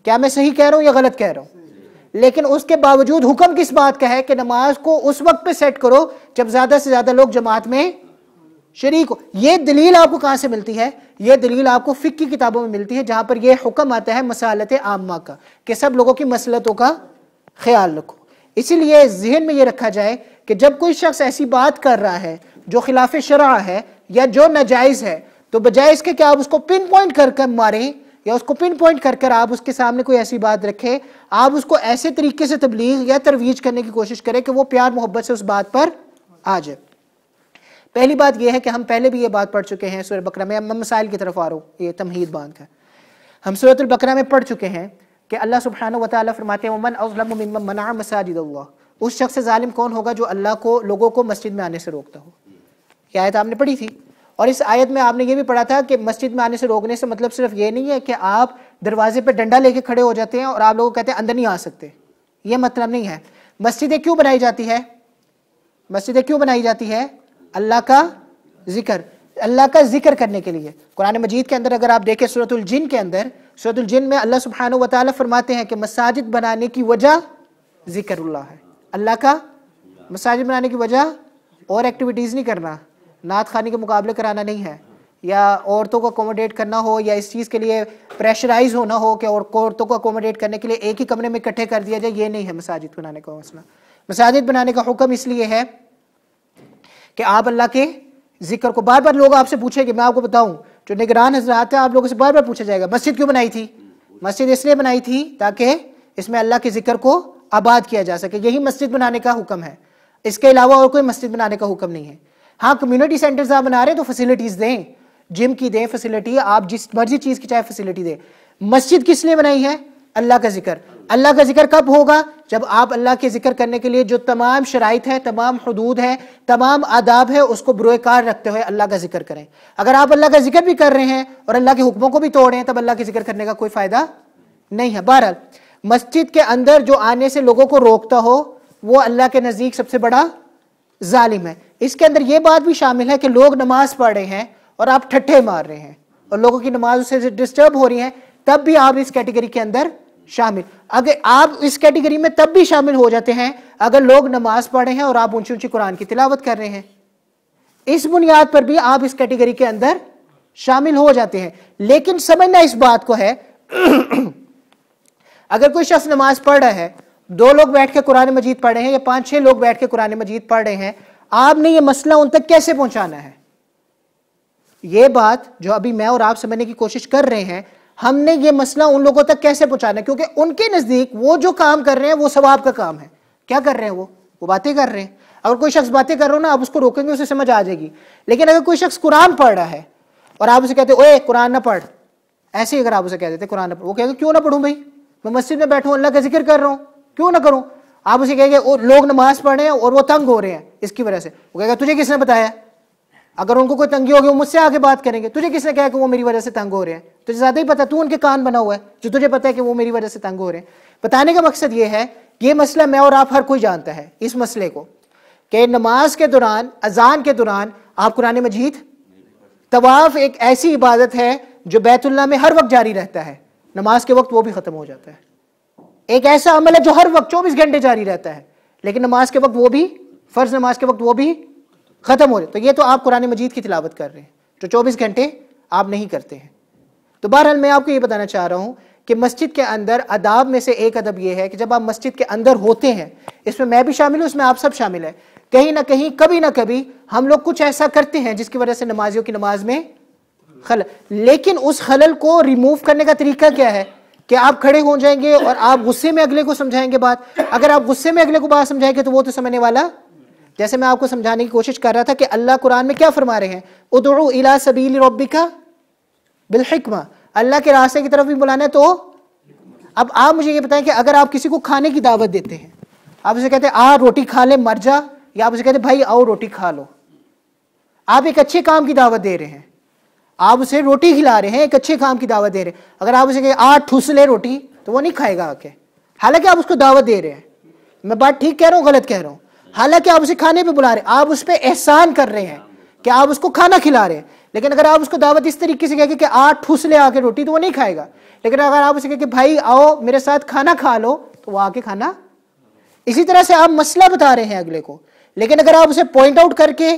क्या मैं सही कह रहा हूं या गलत कह रहा हूं? लेकिन उसके बावजूद हुक्म किस बात का है कि नमाज को उस वक्त पे सेट करो जब ज्यादा से ज्यादा लोग जमात में शरीक हो। ये दलील आपको कहां से मिलती है? ये दलील आपको फिक की किताबों में मिलती है, जहां पर यह हुक्म आता है मसालते आम्मा का कि सब लोगों की मसलतों का ख्याल रखो। इसीलिए जहन में यह रखा जाए कि जब कोई शख्स ऐसी बात कर रहा है जो खिलाफ शरअ है या जो नाजायज है, तो बजाय इसके कि आप उसको पिन पॉइंट कर मारें या उसको पिन पॉइंट कर कर आप उसके सामने कोई ऐसी बात रखें, आप उसको ऐसे तरीके से तबलीग या तरवीज करने की कोशिश करें कि वो प्यार मोहब्बत से उस बात पर आ जाए। पहली बात यह है कि हम पहले भी ये बात पढ़ चुके हैं सूरह बकरा में, मैं मसाइल की तरफ आ रहा हूँ, ये तमहीद बांध कर हम सूरह बकरा में पढ़ चुके हैं कि अल्लाह सुब्हानहू व तआला फरमाते हैं वमन अज़लमु मिम्मन मनअ मसाजिद अल्लाह, उस शख्स से जालिम कौन होगा जो अल्लाह को लोगों को मस्जिद में आने से रोकता हो। ये आयत आपने पढ़ी थी, और इस आयत में आपने ये भी पढ़ा था कि मस्जिद में आने से रोकने से मतलब सिर्फ ये नहीं है कि आप दरवाजे पे डंडा लेके खड़े हो जाते हैं और आप लोगों को कहते हैं अंदर नहीं आ सकते, ये मतलब नहीं है। मस्जिदें क्यों बनाई जाती है? मस्जिदें क्यों बनाई जाती है? अल्लाह का जिक्र, अल्लाह का जिक्र करने के लिए। कुरान मजीद के अंदर अगर आप देखें सूरतुल जिन के अंदर, सूरतुल जिन में अल्लाह सुब्हानहू व तआला फरमाते हैं कि मसाजिद बनाने की वजह जिक्रुल्लाह है। अल्लाह का मसाजिद बनाने की वजह और एक्टिविटीज़ नहीं करना, नात खानी के मुकाबले कराना नहीं है, या औरतों को अकोमोडेट करना हो, या इस चीज़ के लिए प्रेशराइज होना हो कि औरतों को अकोमोडेट करने के लिए एक ही कमरे में इकट्ठे कर दिया जाए, ये नहीं है मसाजिद बनाने का मसला। मसाजिद बनाने का हुक्म इसलिए है कि आप अल्लाह के जिक्र को, बार बार लोग आपसे पूछेंगे, मैं आपको बताऊं जो निगरान हज़रात हैं आप लोगों से बार बार पूछा जाएगा मस्जिद क्यों बनाई थी? मस्जिद इसलिए बनाई थी ताकि इसमें अल्लाह के जिक्र को आबाद किया जा सके, यही मस्जिद बनाने का हुक्म है। इसके अलावा और कोई मस्जिद बनाने का हुक्म नहीं है। हाँ, कम्युनिटी सेंटर्स आप बना रहे हैं तो फैसिलिटीज़ दें, जिम की दें फैसिलिटी, आप जिस मर्जी चीज़ की चाहे फैसिलिटी दें। मस्जिद किस लिए बनाई है? अल्लाह का जिक्र। अल्लाह का जिक्र कब होगा? जब आप अल्लाह के जिक्र करने के लिए जो तमाम शराइत है, तमाम हुदूद है, तमाम आदाब है, उसको बुरोकार रखते हुए अल्लाह का जिक्र करें। अगर आप अल्लाह का जिक्र भी कर रहे हैं और अल्लाह के हुक्मों को भी तोड़ रहे हैं, तब अल्लाह के जिक्र करने का कोई फ़ायदा नहीं है। बहरहाल मस्जिद के अंदर जो आने से लोगों को रोकता हो वो अल्लाह के नज़दीक सबसे बड़ा जालिम है। इसके अंदर ये बात भी शामिल है कि लोग नमाज पढ़ रहे हैं और आप ठट्ठे मार रहे हैं और लोगों की नमाज उससे डिस्टर्ब हो रही है, तब भी आप इस कैटेगरी के अंदर शामिल। अगर आप इस कैटेगरी में तब भी शामिल हो जाते हैं अगर लोग नमाज पढ़ रहे हैं और आप ऊंची ऊंची कुरान की तिलावत कर रहे हैं, इस बुनियाद पर भी आप इस कैटेगरी के अंदर शामिल हो जाते हैं। लेकिन समझना इस बात को है अगर कोई शख्स नमाज पढ़ रहा है, 2 लोग बैठ के कुरान मजीद पढ़ रहे हैं या 5-6 लोग बैठ के कुरान मजीद पढ़ रहे हैं, आपने ये मसला उन तक कैसे पहुंचाना है? ये बात जो अभी मैं और आप समझने की कोशिश कर रहे हैं, हमने ये मसला उन लोगों तक कैसे पहुंचाना है, क्योंकि उनके नजदीक वो जो काम कर रहे हैं वो सवाब का काम है। क्या कर रहे हैं? वो बातें कर रहे हैं। अगर कोई शख्स बातें कर रहा हो ना, आप उसको रोकेंगे उसे समझ आ जाएगी। लेकिन अगर कोई शख्स कुरान पढ़ रहा है और आप उसे कहते ओए कुरान ना पढ़, ऐसे ही अगर आप उसे कह देते कुरान ना पढ़, वो कहेगा क्यों ना पढ़ूं भाई, मैं मस्जिद में बैठूं अल्लाह का जिक्र कर रहा हूं, क्यों ना करूं। आप उसे कहेंगे लोग नमाज पढ़ रहे हैं और वो तंग हो रहे हैं इसकी वजह से, वो कहेगा तुझे किसने बताया? अगर उनको कोई तंगी होगी वो मुझसे आके बात करेंगे, तुझे किसने कहा कि वो मेरी वजह से तंग हो रहे हैं? तुझे ज्यादा ही पता, तू उनके कान बना हुआ है जो तुझे पता है कि वो मेरी वजह से तंग हो रहे हैं। बताने का मकसद ये है, ये मसला मैं और आप हर कोई जानता है इस मसले को, कि नमाज के दौरान, अजान के दौरान आप कुरान मजीद, तवाफ एक ऐसी इबादत है जो बैतुल्लाह में हर वक्त जारी रहता है, नमाज के वक्त वो भी खत्म हो जाता है। एक ऐसा अमल है जो हर वक्त 24 घंटे जारी रहता है, लेकिन नमाज के वक्त वो भी, फर्ज नमाज के वक्त वो भी खत्म हो जाए। तो ये तो आप कुरान मजीद की तिलावत कर रहे हैं जो 24 घंटे आप नहीं करते हैं। तो बहरहाल मैं आपको ये बताना चाह रहा हूँ कि मस्जिद के अंदर अदाब में से एक अदब ये है कि जब आप मस्जिद के अंदर होते हैं, इसमें मैं भी शामिल हूँ, इसमें आप सब शामिल है, कहीं ना कहीं कभी ना कभी हम लोग कुछ ऐसा करते हैं जिसकी वजह से नमाजियों की नमाज में खलल। लेकिन उस खलल को रिमूव करने का तरीका क्या है कि आप खड़े हो जाएंगे और आप गुस्से में अगले को समझाएंगे बात। अगर आप गुस्से में अगले को बात समझाएंगे तो वो तो समझने वाला, जैसे मैं आपको समझाने की कोशिश कर रहा था कि अल्लाह कुरान में क्या फरमा रहे हैं, उदउ इला सबील रब्बिका बिल हिकमा, अल्लाह के रास्ते की तरफ भी बुलाना है। तो अब आप मुझे ये बताएं कि अगर आप किसी को खाने की दावत देते हैं, आप उसे कहते हैं आ रोटी खा ले मर जा, या आप उसे कहते हैं भाई आओ रोटी खा लो, आप एक अच्छे काम की दावत दे रहे हैं, आप उसे रोटी खिला रहे हैं, एक अच्छे काम की दावत दे रहे हैं। अगर आप उसे कहें आ ठूस ले रोटी, तो वो नहीं खाएगा आके, हालांकि आप उसको दावत दे रहे हैं। मैं बात ठीक कह रहा हूँ गलत कह रहा हूँ? हालांकि आप उसे खाने पे बुला रहे हैं, आप उस पर एहसान कर रहे हैं कि आप उसको खाना खिला रहे हैं। लेकिन अगर आप उसको दावत इस तरीके से कहेंगे कि आ ठूस ले आके रोटी, तो वो नहीं खाएगा। लेकिन अगर आप उसे कहें भाई आओ मेरे साथ खाना खा लो, तो वो आके खाना। इसी तरह से आप मसला बता रहे हैं अगले को, लेकिन अगर आप उसे पॉइंट आउट करके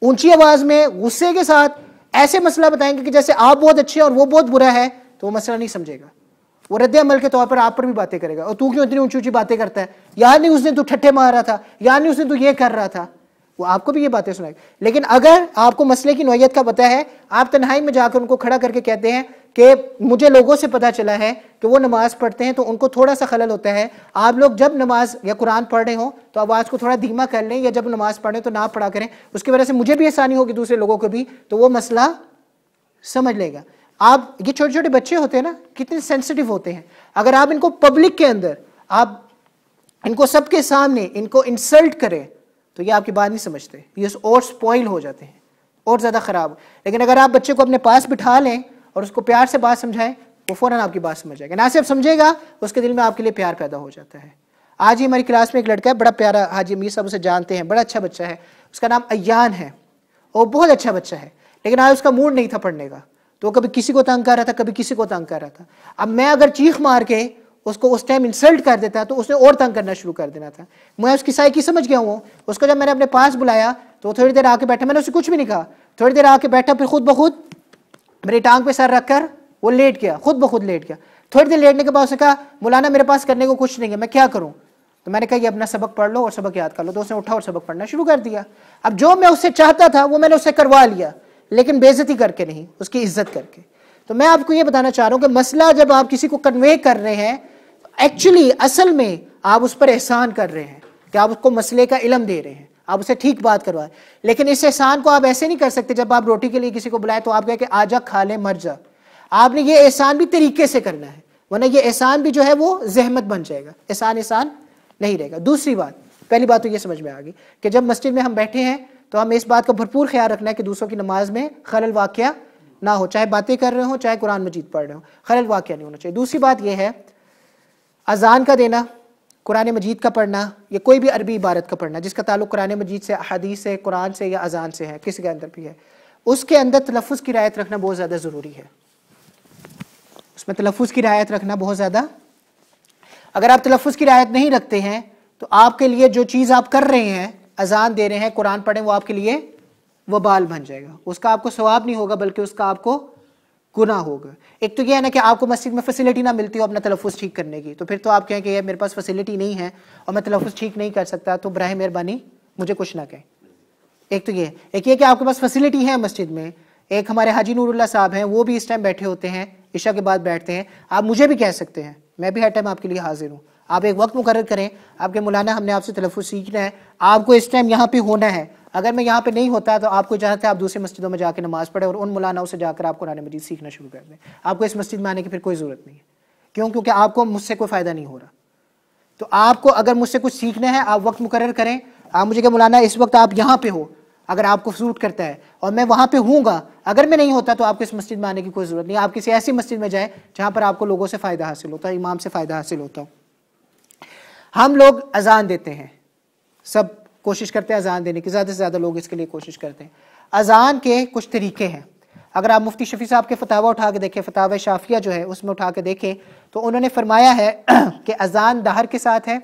ऊंची आवाज में गुस्से के साथ ऐसे मसला बताएंगे कि जैसे आप बहुत अच्छे और वो बहुत बुरा है, तो वो मसला नहीं समझेगा, वो रद्द अमल के तौर पर आप पर भी बातें करेगा। और तू क्यों इतनी ऊंची ऊंची बातें करता है, यार नहीं उस दिन तू ठट्ठे मार रहा था, यार नहीं उस दिन तू ये कर रहा था, वो आपको भी ये बातें सुनाएगा। लेकिन अगर आपको मसले की नौयत का पता है, आप तन्हाई में जाकर उनको खड़ा करके कहते हैं कि मुझे लोगों से पता चला है कि वो नमाज पढ़ते हैं तो उनको थोड़ा सा खलल होता है। आप लोग जब नमाज या कुरान पढ़ रहे हो तो आवाज़ को थोड़ा धीमा कर लें, या जब नमाज पढ़ें तो ना पढ़ा करें, उसकी वजह से मुझे भी आसानी होगी, दूसरे लोगों को भी, तो वो मसला समझ लेगा। आप ये छोटे छोटे बच्चे होते हैं ना, कितने सेंसिटिव होते हैं, अगर आप इनको पब्लिक के अंदर, आप इनको सबके सामने इनको इंसल्ट करें तो ये आपकी बात नहीं समझते, ये और स्पॉइल हो जाते हैं और ज़्यादा ख़राब। लेकिन अगर आप बच्चे को अपने पास बिठा लें और उसको प्यार से बात समझाएं, वो फ़ौरन आपकी बात समझ जाएगा, ना सिर्फ समझेगा, उसके दिल में आपके लिए प्यार पैदा हो जाता है। आज ही हमारी क्लास में एक लड़का है, बड़ा प्यारा, हाजी अमीर साहब उसे जानते हैं, बड़ा अच्छा बच्चा है, उसका नाम अयान है, वो बहुत अच्छा बच्चा है, लेकिन आज उसका मूड नहीं था पढ़ने का, तो वो कभी किसी को तंग कर रहा था, कभी किसी को तंग कर रहा था। अब मैं अगर चीख मार के उसको उस टाइम इंसल्ट कर देता तो उसने और तंग करना शुरू कर देना था। मैं उसकी साइकी समझ गया हूँ। उसको जब मैंने अपने पास बुलाया तो थोड़ी देर आके बैठा, मैंने उसे कुछ भी नहीं कहा, थोड़ी देर आके बैठा, फिर खुद ब खुद मेरी टांग पे सर रखकर वो लेट गया, खुद ब खुद लेट गया। थोड़ी देर लेटने के बाद उसने कहा, मौलाना मेरे पास करने को कुछ नहीं है, मैं क्या करूँ? तो मैंने कहा ये अपना सबक पढ़ लो और सबक याद कर लो। तो उसने उठा और सबक पढ़ना शुरू कर दिया। अब जो मैं उससे चाहता था वो मैंने उससे करवा लिया, लेकिन बेइज्जती करके नहीं, उसकी इज्जत करके। तो मैं आपको ये बताना चाह रहा हूँ कि मसला जब आप किसी को कन्वे कर रहे हैं, एक्चुअली असल में आप उस पर एहसान कर रहे हैं कि आप उसको मसले का इल्म दे रहे हैं, आप उसे ठीक बात करवाएं। लेकिन इस एहसान को आप ऐसे नहीं कर सकते, जब आप रोटी के लिए किसी को बुलाए तो आप कहें कि आजा खा ले मर जा। आपने ये एहसान भी तरीके से करना है, वरना ये एहसान भी जो है वो जहमत बन जाएगा, एहसान नहीं रहेगा। दूसरी बात, पहली बात तो ये समझ में आ गई कि जब मस्जिद में हम बैठे हैं तो हमें इस बात का भरपूर ख्याल रखना है कि दूसरों की नमाज में खलल वाक़या ना हो, चाहे बातें कर रहे हो, चाहे कुरान मजीद पढ़ रहे हो, खलल वाक़या नहीं होना चाहिए। दूसरी बात यह है, अजान का देना, कुरान मजीद का पढ़ना, या कोई भी अरबी इबारत का पढ़ना जिसका ताल्लुक़ कुरान मजीद से, हदीस से, कुरान से या अजान से है, किसी के अंदर भी है, उसके अंदर तलफ़्फ़ुज़ की रियायत रखना बहुत ज़्यादा ज़रूरी है। उसमें तलफ़्फ़ुज़ की रियायत रखना बहुत ज़्यादा, अगर आप तलफ़्फ़ुज़ की रियायत नहीं रखते हैं तो आपके लिए जो चीज़ आप कर रहे हैं, अजान दे रहे हैं, कुरान पढ़ें, वो आपके लिए वबाल बन जाएगा। उसका आपको सवाब नहीं होगा, बल्कि उसका आपको गुनाह होगा। एक तो यह है ना कि आपको मस्जिद में फैसिलिटी ना मिलती हो अपना तलफ़्फ़ुज़ ठीक करने की, तो फिर तो आप कहें कि ये मेरे पास फैसिलिटी नहीं है और मैं तलफ़्फ़ुज़ ठीक नहीं कर सकता, तो बराए मेहरबानी मुझे कुछ ना कहें। एक तो ये, एक ये कि आपके पास फैसिलिटी है मस्जिद में। एक हमारे हाजी नूरुल्लाह साहब हैं, वो भी इस टाइम बैठे होते हैं, इशा के बाद बैठते हैं। आप मुझे भी कह सकते हैं, मैं भी हर टाइम आपके लिए हाजिर हूँ। आप एक वक्त मुकर्रर करें, आपके मौलाना हमने आपसे तलफ़्फ़ुज़ सीखना है, आपको इस टाइम यहाँ पे होना है। अगर मैं यहाँ पे नहीं होता तो आपको इजाज़त है आप दूसरी मस्जिदों में जाकर नमाज़ पढ़े और उन मौलानाओं से जाकर आप कुरान मजीद सीखना शुरू कर दें। आपको इस मस्जिद में आने की फिर कोई ज़रूरत नहीं है। क्यों? क्योंकि आपको मुझसे कोई फ़ायदा नहीं हो रहा। तो आपको अगर मुझसे कुछ सीखना है, आप वक्त मुकर्रर करें। आप मुझे कहें मौलाना इस वक्त आप यहाँ पे हो, अगर आपको सूट करता है, और मैं वहाँ पे हूँगा, अगर मैं नहीं होता तो आपको इस मस्जिद में आने की कोई ज़रूरत नहीं। आप किसी ऐसी मस्जिद में जाएँ जहाँ पर आपको लोगों से फ़ायदा हासिल होता है, इमाम से फ़ायदा हासिल होता हो। हम लोग अजान देते हैं, सब कोशिश करते हैं अजान देने की, ज़्यादा से ज़्यादा लोग इसके लिए कोशिश करते हैं। अजान के कुछ तरीके हैं। अगर आप मुफ्ती शफी साहब के फतावा उठा के देखें, फतावा शाफिया जो है उसमें उठा के देखें, तो उन्होंने फरमाया है कि अजान दहर के साथ है,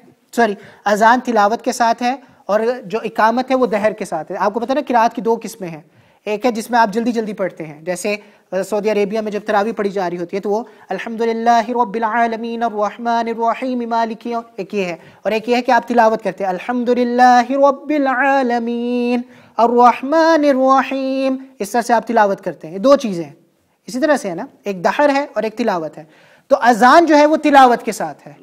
अजान तिलावत के साथ है, और जो इकामत है वो दहर के साथ है। आपको पता है ना किरात की दो किस्में हैं, एक है जिसमें आप जल्दी जल्दी पढ़ते हैं, जैसे सऊदी अरेबिया में जब तरावी पढ़ी जा रही होती है तो वो अल्हम्दुलिल्लाहि रब्बिल आलमीन अर्रहमानिर रहीम मालिकी, एक ये है, और एक ये है कि आप तिलावत करते हैं अल्हम्दुलिल्लाहि रब्बिल आलमीन अर्रहमानिर रहीम, इस तरह से आप तिलावत करते हैं। ये दो चीज़ें हैं, इसी तरह से है ना, एक दहर है और एक तिलावत है। तो अजान जो है वो तिलावत के साथ है,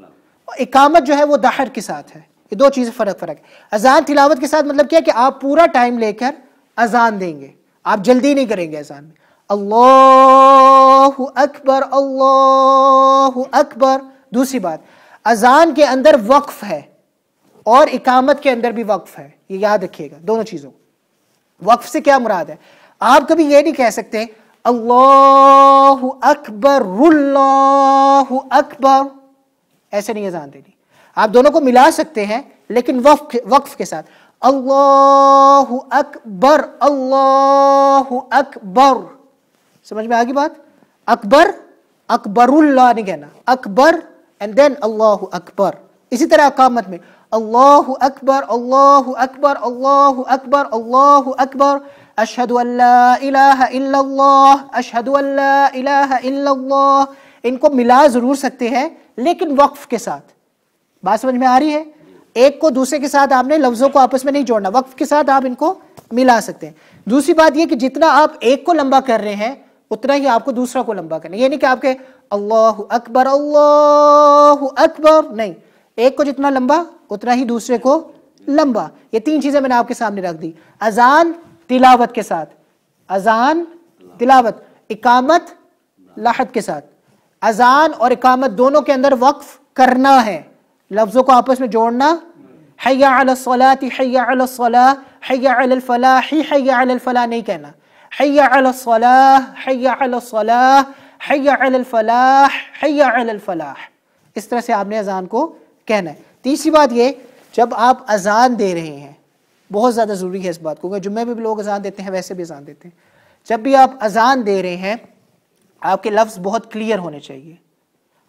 इकामत जो है वो दहर के साथ है। ये दो चीज़ें फ़र्क है। अजान तिलावत के साथ मतलब क्या है कि आप पूरा टाइम लेकर अजान देंगे, आप जल्दी नहीं करेंगे अजान में। अल्लाहु अकबर, अल्लाहु अकबर। दूसरी बात, अजान के अंदर वक्फ है और इकामत के अंदर भी वक्फ है, ये याद रखिएगा दोनों चीज़ों। वक्फ से क्या मुराद है? आप कभी ये नहीं कह सकते अल्लाहु अकबर रुल्लाहु अकबर, ऐसे नहीं अजान देनी। आप दोनों को मिला सकते हैं, लेकिन वक्फ के साथ। अल्लाहु अकबर, अल्लाहु अकबर, समझ में आ गई बात? अकबर, अकबरुल्लाह नहीं कहना, अकबर एंड देन अल्लाहु अकबर। इसी तरह इकामत में अल्लाहु अकबर, अल्लाहु अकबर, अल्लाहु अकबर, अल्लाहु अकबर, अशहदु अल्ला इलाहा इल्लल्लाह, अशहदु अल्ला इलाहा इल्लल्लाह। इनको मिला जरूर सकते हैं, लेकिन वक्फ के साथ। बात समझ में आ रही है? एक को दूसरे के साथ आपने लफ्जों को आपस में नहीं जोड़ना, वक्फ के साथ आप इनको मिला सकते हैं। दूसरी बात यह कि जितना आप एक को लंबा कर रहे हैं उतना ही आपको दूसरा को लंबा करना। ये नहीं कि आपके अल्लाहु अकबर, नहीं, एक को जितना लंबा उतना ही दूसरे को लंबा। ये 3 चीजें मैंने आपके सामने रख दी। अजान तिलावत के साथ, अजान तिलावत, इकामत लाहत के साथ। अजान और इकामत दोनों के अंदर वक्फ करना है, लफ्जों को आपस में जोड़ना। हय्या अला सलाती हय्या अला सलाह हय्या अला फलाही हय्या अला फलाह नहीं कहना। हय्या अला सलाह हय्या अला सलाह हय्या अला फलाह हय्या अला फलाह, इस तरह से आपने अजान को कहना है। तीसरी बात ये, जब आप अजान दे रहे हैं, बहुत ज़्यादा ज़रूरी है इस बात को, जुम्मे में भी लोग अजान देते हैं, वैसे भी अजान देते हैं। जब भी आप अजान दे रहे हैं, आपके लफ्ज़ बहुत क्लियर होने चाहिए।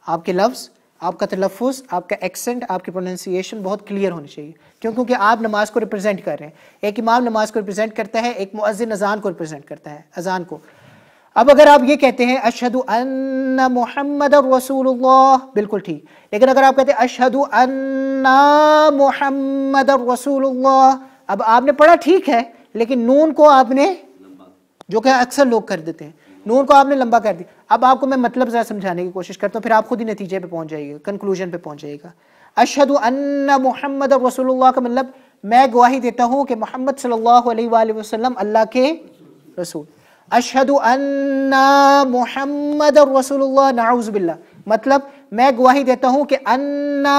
आपके लफ्ज़, आपका तलफ़ुज़, आपका एक्सेंट, आपकी प्रोनाउंसिएशन बहुत क्लियर होनी चाहिए। क्यों? क्योंकि आप नमाज को रिप्रेजेंट कर रहे हैं। एक इमाम नमाज को रिप्रेजेंट करता है, एक मुअज्जिन अजान को रिप्रेजेंट करता है, अजान को। अब अगर आप ये कहते हैं अशहदु अन्ना मुहम्मदर रसूलुल्लाह, बिल्कुल ठीक। लेकिन अगर आप कहते हैं अशहदु अन्ना मुहम्मदर रसूलुल्लाह, अब आपने पढ़ा ठीक है, लेकिन नून को आपने, जो कि अक्सर लोग कर देते हैं, नून को आपने लंबा कर दिया। अब आपको मैं मतलब ज़रा समझाने की कोशिश करता हूँ, फिर आप खुद ही नतीजे पे पहुँच जाइएगा, कंक्लूजन पे पहुँच जाइएगा। अशहदु अन्ना मुहम्मदर रसूलुल्लाह का मतलब मैं गवाही देता हूँ कि मोहम्मद सल्लल्लाहु अलैहि वसल्लम अल्लाह के रसूल। अशहदु अन्ना मुहम्मदर रसूलुल्लाह नाउज़ु बिल्लाह, मतलब मैं गवाही देता हूँ कि अन्ना,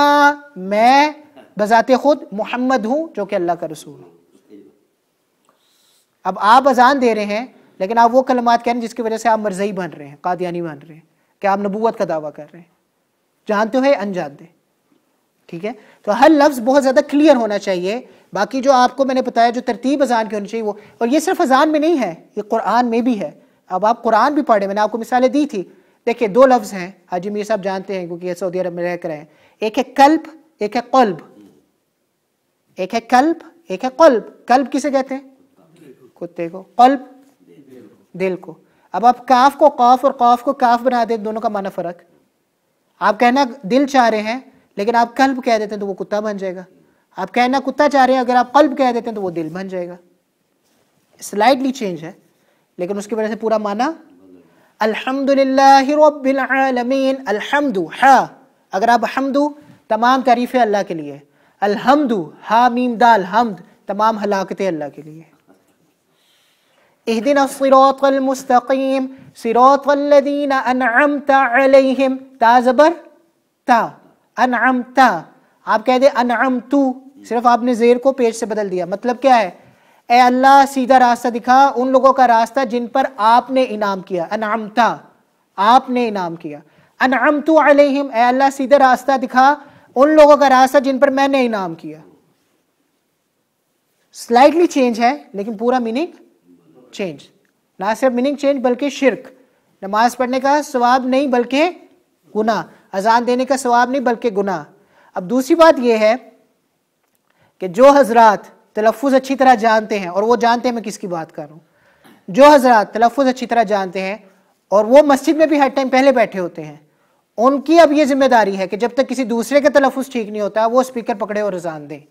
मैं बजाते खुद मोहम्मद हूँ जो कि अल्लाह का रसूल हूँ। अब आप अजान दे रहे हैं, लेकिन आप वो कलमात कह रहे हैं जिसकी वजह से आप मरज़ई बन रहे हैं, कादियानी बन रहे हैं, कि आप नबूवत का दावा कर रहे हैं, जानते हो अनजानते। ठीक है, तो हर लफ्ज़ बहुत ज़्यादा क्लियर होना चाहिए। बाकी जो आपको मैंने बताया, जो तरतीब अजान की होनी चाहिए वो, और ये सिर्फ अजान में नहीं है, ये कुरान में भी है। अब आप कुरान भी पढ़े, मैंने आपको मिसालें दी थी। देखिए 2 लफ्ज़ हैं, हाजी मीर साहब जानते हैं क्योंकि ये सऊदी अरब में रह कर हैं। एक है कल्ब, एक है क़ल्ब। एक है कल्ब, एक है क़ल्ब। कल्ब किसे कहते हैं? कुत्ते को। क़ल्ब दिल को। अब आप काफ को काफ और काफ को काफ बना दें, दोनों का माना फ़र्क। आप कहना दिल चाह रहे हैं, लेकिन आप कल्ब कह देते हैं तो वो कुत्ता बन जाएगा। आप कहना कुत्ता चाह रहे हैं, अगर आप कल्ब कह देते हैं तो वो दिल बन जाएगा। स्लाइटली चेंज है, लेकिन उसकी वजह से पूरा माना। अल्हम्दुलिल्लाहि रब्बिल आलमीन, अल्हम्दु हा, अगर आप हम्दु, तमाम तारीफ़ें अल्लाह के लिए। अल्हम्दु हा मीम दाल, हम्द, तमाम हलाकतें अल्लाह के लिए। इहदिना सिरातल मुस्तकीम सिरातल लज़ीना अनअमता अलैहिम, ता ज़बर ता, अनअमता। आप कह दे अनअमतु, सिर्फ आपने ज़ेर को पेज से बदल दिया। मतलब क्या है? ए अल्लाह सीधा रास्ता दिखा उन लोगों का रास्ता जिन पर आपने इनाम किया। अनअमता, आपने इनाम किया। अनअमतु अलैहिम, ए अल्लाह सीधा रास्ता दिखा उन लोगों का रास्ता जिन पर मैंने इनाम किया। स्लाइटली चेंज है, लेकिन पूरा मीनिंग चेंज। ना सिर्फ मीनिंग चेंज, बल्कि शिर्क, नमाज पढ़ने का सवाब नहीं बल्कि गुनाह, अजान देने का सवाब नहीं बल्कि गुनाह। अब दूसरी बात यह है कि जो हजरात तलफ़ुज़ अच्छी तरह जानते हैं, और वो जानते हैं मैं किसकी बात कर रहा हूँ, जो हजरात तलफ़ुज़ अच्छी तरह जानते हैं और वो मस्जिद में भी हर टाइम पहले बैठे होते हैं, उनकी अब ये जिम्मेदारी है कि जब तक किसी दूसरे का तलफ़ुज़ ठीक नहीं होता वो स्पीकर पकड़े और अजान दें।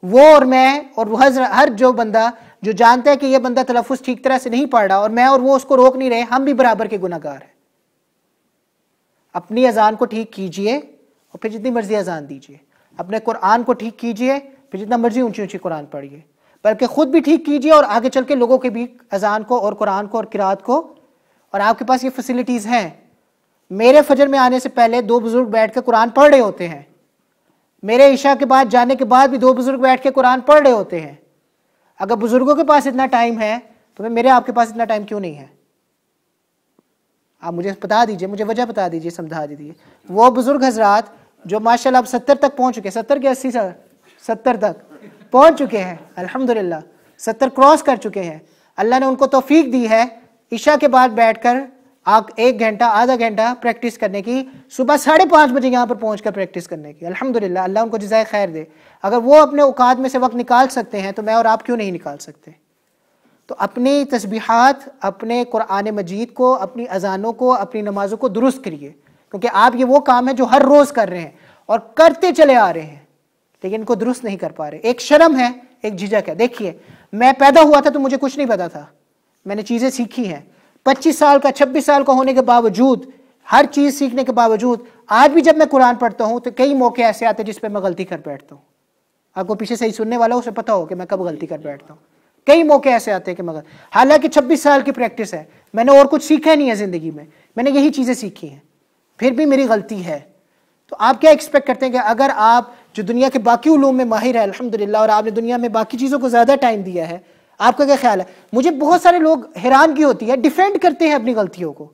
वो और मैं और हर जो बंदा जो जानता है कि ये बंदा तलफ़ुज़ ठीक तरह से नहीं पढ़ रहा, और मैं और वो उसको रोक नहीं रहे, हम भी बराबर के गुनहगार हैं। अपनी अजान को ठीक कीजिए और फिर जितनी मर्जी अजान दीजिए। अपने कुरान को ठीक कीजिए, फिर जितना मर्जी ऊंची ऊंची कुरान पढ़िए, बल्कि खुद भी ठीक कीजिए और आगे चल के लोगों के भी अजान को और कुरान को और किरात को। और आपके पास ये फैसिलिटीज़ हैं। मेरे फजर में आने से पहले 2 बुजुर्ग बैठ के कुरान पढ़ रहे होते हैं, मेरे इशा के बाद जाने के बाद भी 2 बुजुर्ग बैठ के कुरान पढ़ रहे होते हैं। अगर बुजुर्गों के पास इतना टाइम है तो मेरे आपके पास इतना टाइम क्यों नहीं है? आप मुझे बता दीजिए, मुझे वजह बता दीजिए, समझा दीजिए। वो बुजुर्ग हजरात जो माशाल्लाह अब 70 तक पहुंच चुके हैं, 70 के 80 साल, 70 तक पहुंच चुके हैं, अल्हम्दुलिल्लाह 70 क्रॉस कर चुके हैं। अल्लाह ने उनको तौफीक दी है इशा के बाद बैठकर आप 1 घंटा आधा घंटा प्रैक्टिस करने की, सुबह 5:30 बजे यहाँ पर पहुँच प्रैक्टिस करने की। अल्हम्दुलिल्लाह, अल्लाह उनको जज़ाए खैर दे। अगर वो अपने औकात में से वक्त निकाल सकते हैं तो मैं और आप क्यों नहीं निकाल सकते? तो अपनी तस्बीहात, अपने कुरान मजीद को, अपनी अजानों को, अपनी नमाज़ों को दुरुस्त करिए, क्योंकि आप ये वो काम है जो हर रोज़ कर रहे हैं और करते चले आ रहे हैं, लेकिन इनको दुरुस्त नहीं कर पा रहे। एक शर्म है, एक झिझक है। देखिए, मैं पैदा हुआ था तो मुझे कुछ नहीं पता था, मैंने चीज़ें सीखी हैं। 25 साल का 26 साल का होने के बावजूद, हर चीज़ सीखने के बावजूद आज भी जब मैं कुरान पढ़ता हूँ तो कई मौके ऐसे आते हैं जिस पे मैं गलती कर बैठता हूँ। आपको पीछे से ही सुनने वाला उसे पता हो कि मैं कब गलती कर बैठता हूँ। कई मौके ऐसे आते हैं कि मगर हालांकि 26 साल की प्रैक्टिस है, मैंने और कुछ सीखा नहीं है ज़िंदगी में, मैंने यही चीज़ें सीखी हैं, फिर भी मेरी गलती है। तो आप क्या एक्सपेक्ट करते हैं कि अगर आप जो दुनिया के बाकी उलूम में माहिर है अल्हम्दुलिल्लाह और आपने दुनिया में बाकी चीज़ों को ज़्यादा टाइम दिया है, आपका क्या ख्याल है? मुझे बहुत सारे लोग हैरान की होती है, डिफेंड करते हैं अपनी गलतियों को।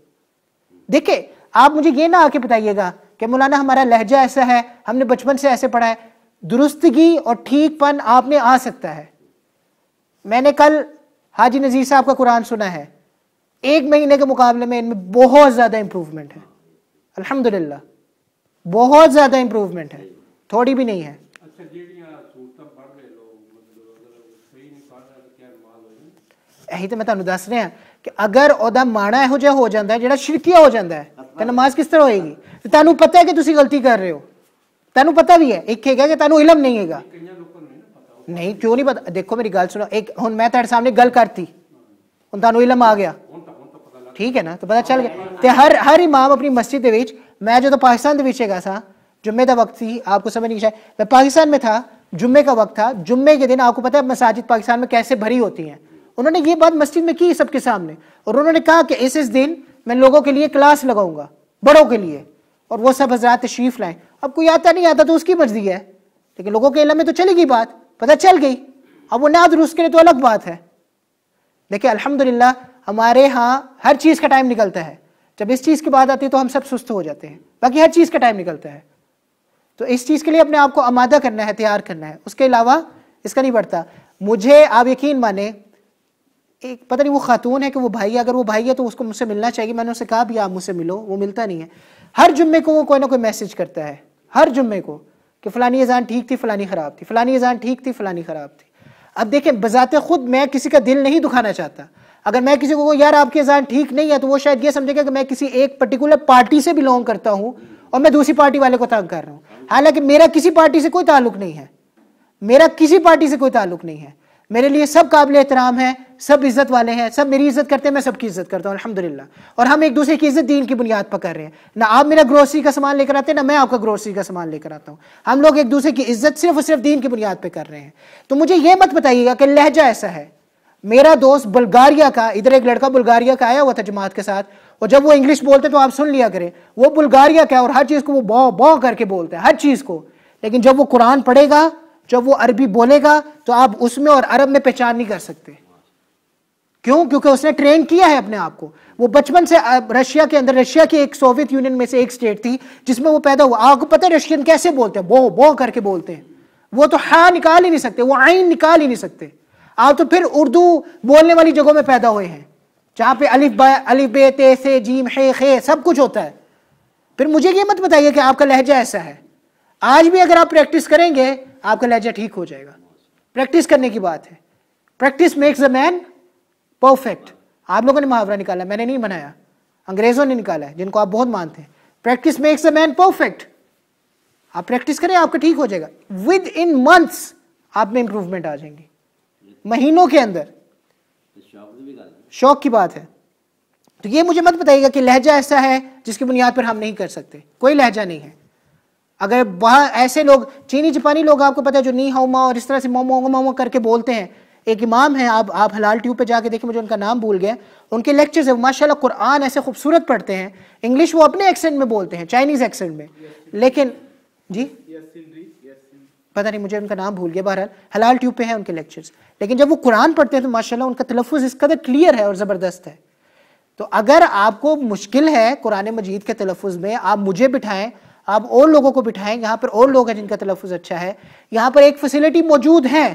देखिए, आप मुझे ये ना आके बताइएगा कि मौलाना हमारा लहजा ऐसा है, हमने बचपन से ऐसे पढ़ा है। दुरुस्तगी और ठीकपन आप में आ सकता है। मैंने कल हाजी नज़ीर साहब का कुरान सुना है, 1 महीने के मुकाबले में इनमें बहुत ज़्यादा इंप्रूवमेंट है अल्हम्दुलिल्लाह, बहुत ज़्यादा इंप्रूवमेंट है, थोड़ी भी नहीं है। यही तो मैं ਤੁਹਾਨੂੰ ਦੱਸ ਰਿਹਾ कि अगर ਉਹਦਾ ਮਾਣਾ ਇਹੋ ਜਿਹਾ ਹੋ ਜਾਂਦਾ ਹੈ ਜਿਹੜਾ ਸ਼ਿਰਕੀਆ ਹੋ ਜਾਂਦਾ ਹੈ ਤਾਂ ਨਮਾਜ਼ ਕਿਸ ਤਰ੍ਹਾਂ ਹੋਏਗੀ? ਤੁਹਾਨੂੰ ਪਤਾ ਹੈ ਕਿ ਤੁਸੀਂ ਗਲਤੀ ਕਰ ਰਹੇ ਹੋ, ਤੁਹਾਨੂੰ ਪਤਾ भी है, एक हैगा कि ਤੁਹਾਨੂੰ इलम नहीं हैगा। नहीं क्यों नहीं पता? देखो मेरी गल सुनो, एक हुन मैं तेरे सामने गल करती, हुन ਤੁਹਾਨੂੰ इलम आ गया, ठीक है ना, तो पता चल गया। तो हर इमाम अपनी मस्जिद ਦੇ ਵਿੱਚ, मैं जो तो पाकिस्तान ਦੇ ਵਿੱਚ ਹੈਗਾ था, जुम्मे का वक्त थी, आपको समझ नहीं, शायद मैं पाकिस्तान में था, जुम्मे का वक्त था, जुम्मे के दिन आपको पता है मसाजिद पाकिस्तान में कैसे भरी होती हैं। उन्होंने ये बात मस्जिद में की सबके सामने, और उन्होंने कहा कि इस दिन मैं लोगों के लिए क्लास लगाऊंगा, बड़ों के लिए, और वो सब हज़रात तशरीफ लाएं। अब कोई आता नहीं आता तो उसकी मर्जी है, लेकिन लोगों के इल्म में तो चलेगी बात, पता चल गई। अब वो ना दुरुस्त करे तो अलग बात है। देखिए अल्हम्दुलिल्लाह हमारे यहाँ हर चीज़ का टाइम निकलता है, जब इस चीज़ की बात आती है तो हम सब सुस्त हो जाते हैं, बाकी हर चीज़ का टाइम निकलता है। तो इस चीज़ के लिए अपने आप को आमादा करना है, तैयार करना है, उसके अलावा इसका नहीं बढ़ता। मुझे आप यकीन माने, एक पता नहीं वो खातून है कि वो भाई है, अगर वो भाई है तो उसको मुझसे मिलना चाहिए, मैंने उससे कहा भी आप मुझसे मिलो, वो मिलता नहीं है। हर जुम्मे को वो कोई ना कोई मैसेज करता है, हर जुम्मे को, कि फ़लानी अज़ान ठीक थी, फ़लानी ख़राब थी, फ़लानी अज़ान ठीक थी, फ़लानी ख़राब थी। अब देखें, बज़ाते खुद मैं किसी का दिल नहीं दुखाना चाहता। अगर मैं किसी को यार आपकी अज़ान ठीक नहीं है, तो वो शायद ये समझेगा कि मैं किसी एक पर्टिकुलर पार्टी से बिलोंग करता हूँ और मैं दूसरी पार्टी वाले को तंग कर रहा हूँ। हालांकि मेरा किसी पार्टी से कोई ताल्लुक नहीं है, मेरा किसी पार्टी से कोई ताल्लुक नहीं है। मेरे लिए सब काबिल एहतराम है, सब इज्जत वाले हैं, सब मेरी इज्जत करते हैं, मैं सबकी इज्जत करता हूँ अल्हम्दुलिल्लाह। और हम एक दूसरे की इज्जत दीन की बुनियाद पर कर रहे हैं। ना आप मेरा ग्रोसरी का सामान लेकर आते हैं, ना मैं आपका ग्रोसरी का सामान लेकर आता हूँ। हम लोग एक दूसरे की इज्जत सिर्फ और सिर्फ दीन की बुनियाद पर कर रहे हैं। तो मुझे ये मत बताइएगा कि लहजा ऐसा है। मेरा दोस्त बुल्गारिया का, इधर एक लड़का बुल्गारिया का आया हुआ था जमात के साथ, और जब वो इंग्लिश बोलते तो आप सुन लिया करें, वो बुल्गारिया का और हर चीज़ को वो बौ बौ करके बोलते हैं, हर चीज़ को। लेकिन जब वो कुरान पढ़ेगा, जब वो अरबी बोलेगा, तो आप उसमें और अरब में पहचान नहीं कर सकते। क्यों? क्योंकि उसने ट्रेन किया है अपने आप को। वो बचपन से रशिया के अंदर, रशिया की एक सोवियत यूनियन में से एक स्टेट थी जिसमें वो पैदा हुआ। आपको पता है रशियन कैसे बोलते हैं? बो बो करके बोलते हैं। वो तो हा निकाल ही नहीं सकते, वो आइन निकाल ही नहीं सकते। आप तो फिर उर्दू बोलने वाली जगहों में पैदा हुए हैं, जहां पे अलिफ बे ते से जीम हे खे सब कुछ होता है। फिर मुझे ये मत बताइए कि आपका लहजा ऐसा है। आज भी अगर आप प्रैक्टिस करेंगे, आपका लहजा ठीक हो जाएगा। प्रैक्टिस करने की बात है। Practice makes a man perfect. आप लोगों ने मुहावरा निकाला, मैंने नहीं बनाया, अंग्रेजों ने निकाला है, जिनको आप बहुत मानते हैं। Practice makes a man perfect. आप प्रैक्टिस करें, आपका ठीक हो जाएगा। विद इन मंथ्स आप में इंप्रूवमेंट आ जाएंगी, महीनों के अंदर। शौक की बात है। तो ये मुझे मत बताइएगा कि लहजा ऐसा है जिसकी बुनियाद पर हम नहीं कर सकते। कोई लहजा नहीं है। अगर वहाँ ऐसे लोग, चीनी जापानी लोग, आपको पता है, जो नी हाउ मा और इस तरह से मोमो मोमो करके बोलते हैं। एक इमाम है, आप हलाल ट्यूब पे जाके देखिए, मुझे उनका नाम भूल गया। उनके लेक्चर्स है, माशाल्लाह कुरान ऐसे खूबसूरत पढ़ते हैं। इंग्लिश वो अपने एक्सेंट में बोलते हैं, चाइनीज एक्सेंट में, लेकिन जी पता नहीं, मुझे उनका नाम भूल गया। बहरहाल हलाल ट्यूब पे है उनके लेक्चर्स। लेकिन जब वो कुरान पढ़ते हैं तो माशाल्लाह उनका तलफ़ुज़ इस कदर क्लियर है और ज़बरदस्त है। तो अगर आपको मुश्किल है कुरान मजीद के तलफ़ुज़ में, आप मुझे बिठाएं, आप और लोगों को बिठाएं। यहाँ पर और लोग हैं जिनका तलफ़ुज़ अच्छा है, यहाँ पर एक फैसिलिटी मौजूद है।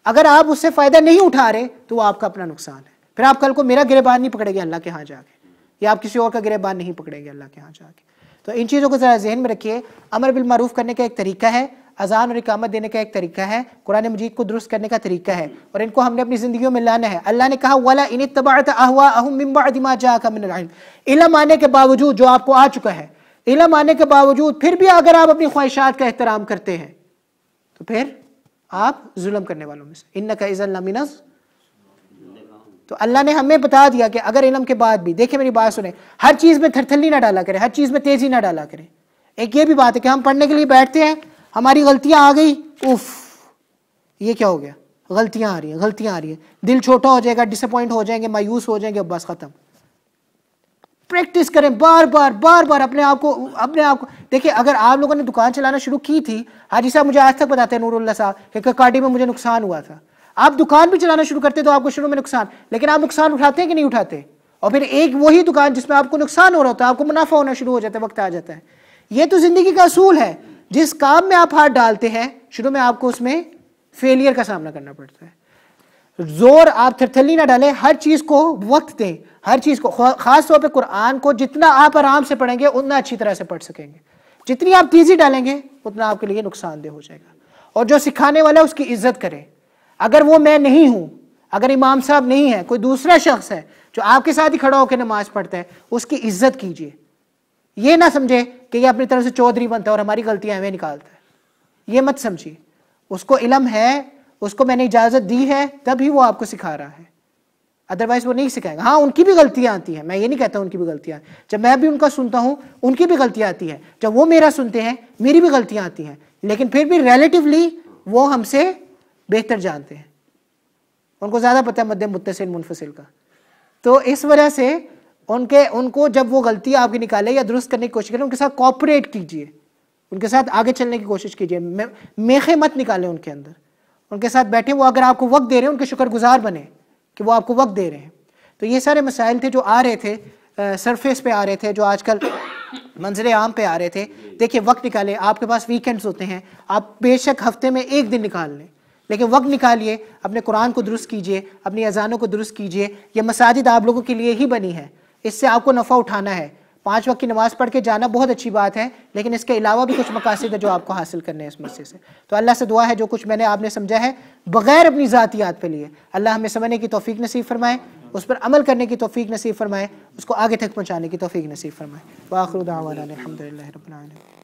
अगर आप उससे फ़ायदा नहीं उठा रहे तो वो आपका अपना नुकसान है। फिर आप कल को मेरा गिरेबान नहीं पकड़ेंगे अल्लाह के यहाँ जाके, या आप किसी और का गिरेबान नहीं पकड़ेंगे अल्लाह के यहाँ जाके। तो इन चीज़ों को ज़रा जहन में रखिए। अमर बिल मारूफ़ करने का एक तरीका है, अजान और इकामत देने का एक तरीका है, कुरान मजीद को दुरुस्त करने का तरीका है, और इनको हमने अपनी ज़िंदगियों में लाना है। अल्लाह ने कहा वला इन इत्तबअत अहवाअहुम मिन बअदि मा जाअका मिनल इल्म। इल्म आने के बावजूद, जो आपको आ चुका है, इल्म आने के बावजूद फिर भी अगर आप अपनी ख्वाहिशात का एहतराम करते हैं तो फिर आप जुल्म करने वालों में से, इन्नका इज़न लमिनज़। तो अल्लाह ने हमें बता दिया कि अगर इल्म के बाद भी, देखिए मेरी बात सुने, हर चीज़ में थरथली ना डाला करें, हर चीज़ में तेज़ी ना डाला करें। एक ये भी बात है कि हम पढ़ने के लिए बैठते हैं, हमारी गलतियाँ आ गई, उफ ये क्या हो गया, गलतियाँ आ रही हैं, गलतियाँ आ रही हैं, दिल छोटा हो जाएगा, डिसअपॉइंट हो जाएंगे, मायूस हो जाएंगे, बस ख़त्म। प्रैक्टिस करें बार बार अपने आप को। देखिए अगर आप लोगों ने दुकान चलाना शुरू की थी, हाजी साहब मुझे आज तक बताते हैं, नूरुल्लाह साहब, कि ककाडी में मुझे नुकसान हुआ था। आप दुकान भी चलाना शुरू करते तो आपको शुरू में नुकसान, लेकिन आप नुकसान उठाते हैं कि नहीं उठाते? और फिर एक वही दुकान जिसमें आपको नुकसान हो रहा होता है, आपको मुनाफा होना शुरू हो जाता है, वक्त आ जाता है। ये तो जिंदगी का असूल है, जिस काम में आप हाथ डालते हैं शुरू में आपको उसमें फेलियर का सामना करना पड़ता है। जोर आप थरथली ना डालें, हर चीज को वक्त दें, हर चीज को, खास तौर पे कुरान को जितना आप आराम से पढ़ेंगे उतना अच्छी तरह से पढ़ सकेंगे। जितनी आप तेजी डालेंगे उतना आपके लिए नुकसानदेह हो जाएगा। और जो सिखाने वाला है उसकी इज्जत करें। अगर वो मैं नहीं हूं, अगर इमाम साहब नहीं है, कोई दूसरा शख्स है जो आपके साथ ही खड़ा होकर नमाज पढ़ता है, उसकी इज्जत कीजिए। ये ना समझे कि ये अपनी तरफ से चौधरी बनता है और हमारी गलतियां हमें निकालता है, ये मत समझिए। उसको इल्म है, उसको मैंने इजाजत दी है, तभी वो आपको सिखा रहा है, अदरवाइज वो नहीं सिखाएगा। हाँ उनकी भी गलतियां आती हैं, मैं ये नहीं कहता उनकी भी गलतियां, जब मैं भी उनका सुनता हूं उनकी भी गलतियां आती हैं, जब वो मेरा सुनते हैं मेरी भी गलतियां आती हैं, लेकिन फिर भी रिलेटिवली वो हमसे बेहतर जानते हैं, उनको ज्यादा पता है मध्य मुत्तसिल मुनफसिल का। तो इस वजह से उनको जब वो गलती आपकी निकाले या दुरुस्त करने की कोशिश करें, उनके साथ कोऑपरेट कीजिए, उनके साथ आगे चलने की कोशिश कीजिए, मेखे मत निकालें उनके अंदर, उनके साथ बैठे, वो अगर आपको वक्त दे रहे हैं उनके शुक्रगुजार बने कि वो आपको वक्त दे रहे हैं। तो ये सारे मसाइल थे जो आ रहे थे, सरफेस पे आ रहे थे, जो आजकल मंजरे आम पे आ रहे थे। देखिए वक्त निकाले, आपके पास वीकेंड्स होते हैं, आप बेशक हफ्ते में एक दिन निकाल लें, लेकिन वक्त निकालिए, अपने कुरान को दुरुस्त कीजिए, अपनी अजानों को दुरुस्त कीजिए। ये मसाजिद आप लोगों के लिए ही बनी है, इससे आपको नफ़ा उठाना है। 5 वक्त की नमाज़ पढ़ के जाना बहुत अच्छी बात है, लेकिन इसके अलावा भी कुछ मकासद है जो आपको हासिल करने हैं इस मस्जिद से। तो अल्लाह से दुआ है जो कुछ मैंने आपने समझा है बग़ैर अपनी ज़ातियात पे लिए, अल्लाह हमें समझने की तौफीक नसीब फरमाए, उस पर अमल करने की तौफीक नसीब फरमाए, उसको आगे तक पहुँचाने की तौफीक नसीब फरमाए। व आखिरु दावाना अल्हम्दुलिल्लाहि रब्बिल आलमीन।